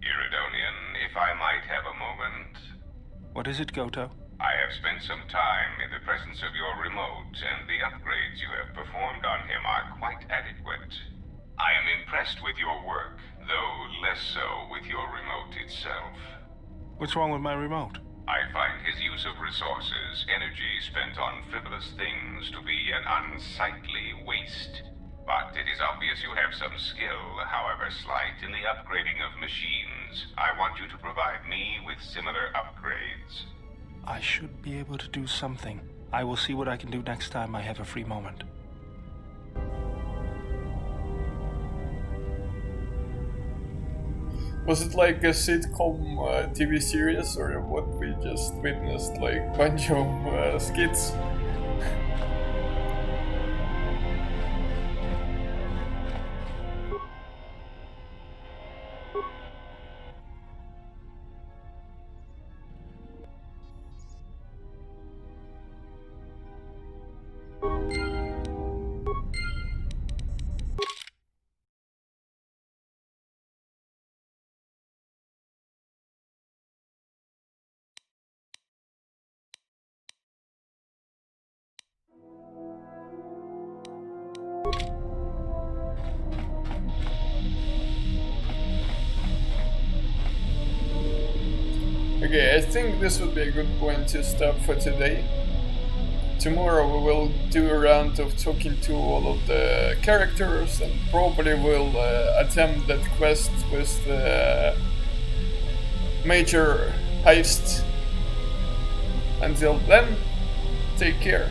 Iridonian, if I might have a moment. What is it, Goto? I have spent some time in the presence of your remote, and the upgrades you have performed on him are quite adequate. I am impressed with your work, though less so with your remote itself. What's wrong with my remote? I find his use of resources, energy spent on frivolous things, to be an unsightly waste. But it is obvious you have some skill, however slight, in the upgrading of machines. I want you to provide me with similar upgrades. I should be able to do something. I will see what I can do next time I have a free moment. Was it like a sitcom TV series, or what we just witnessed, like bunch of skits? Okay, I think this would be a good point to stop for today. Tomorrow we will do a round of talking to all of the characters, and probably will attempt that quest with the major heist. Until then, take care.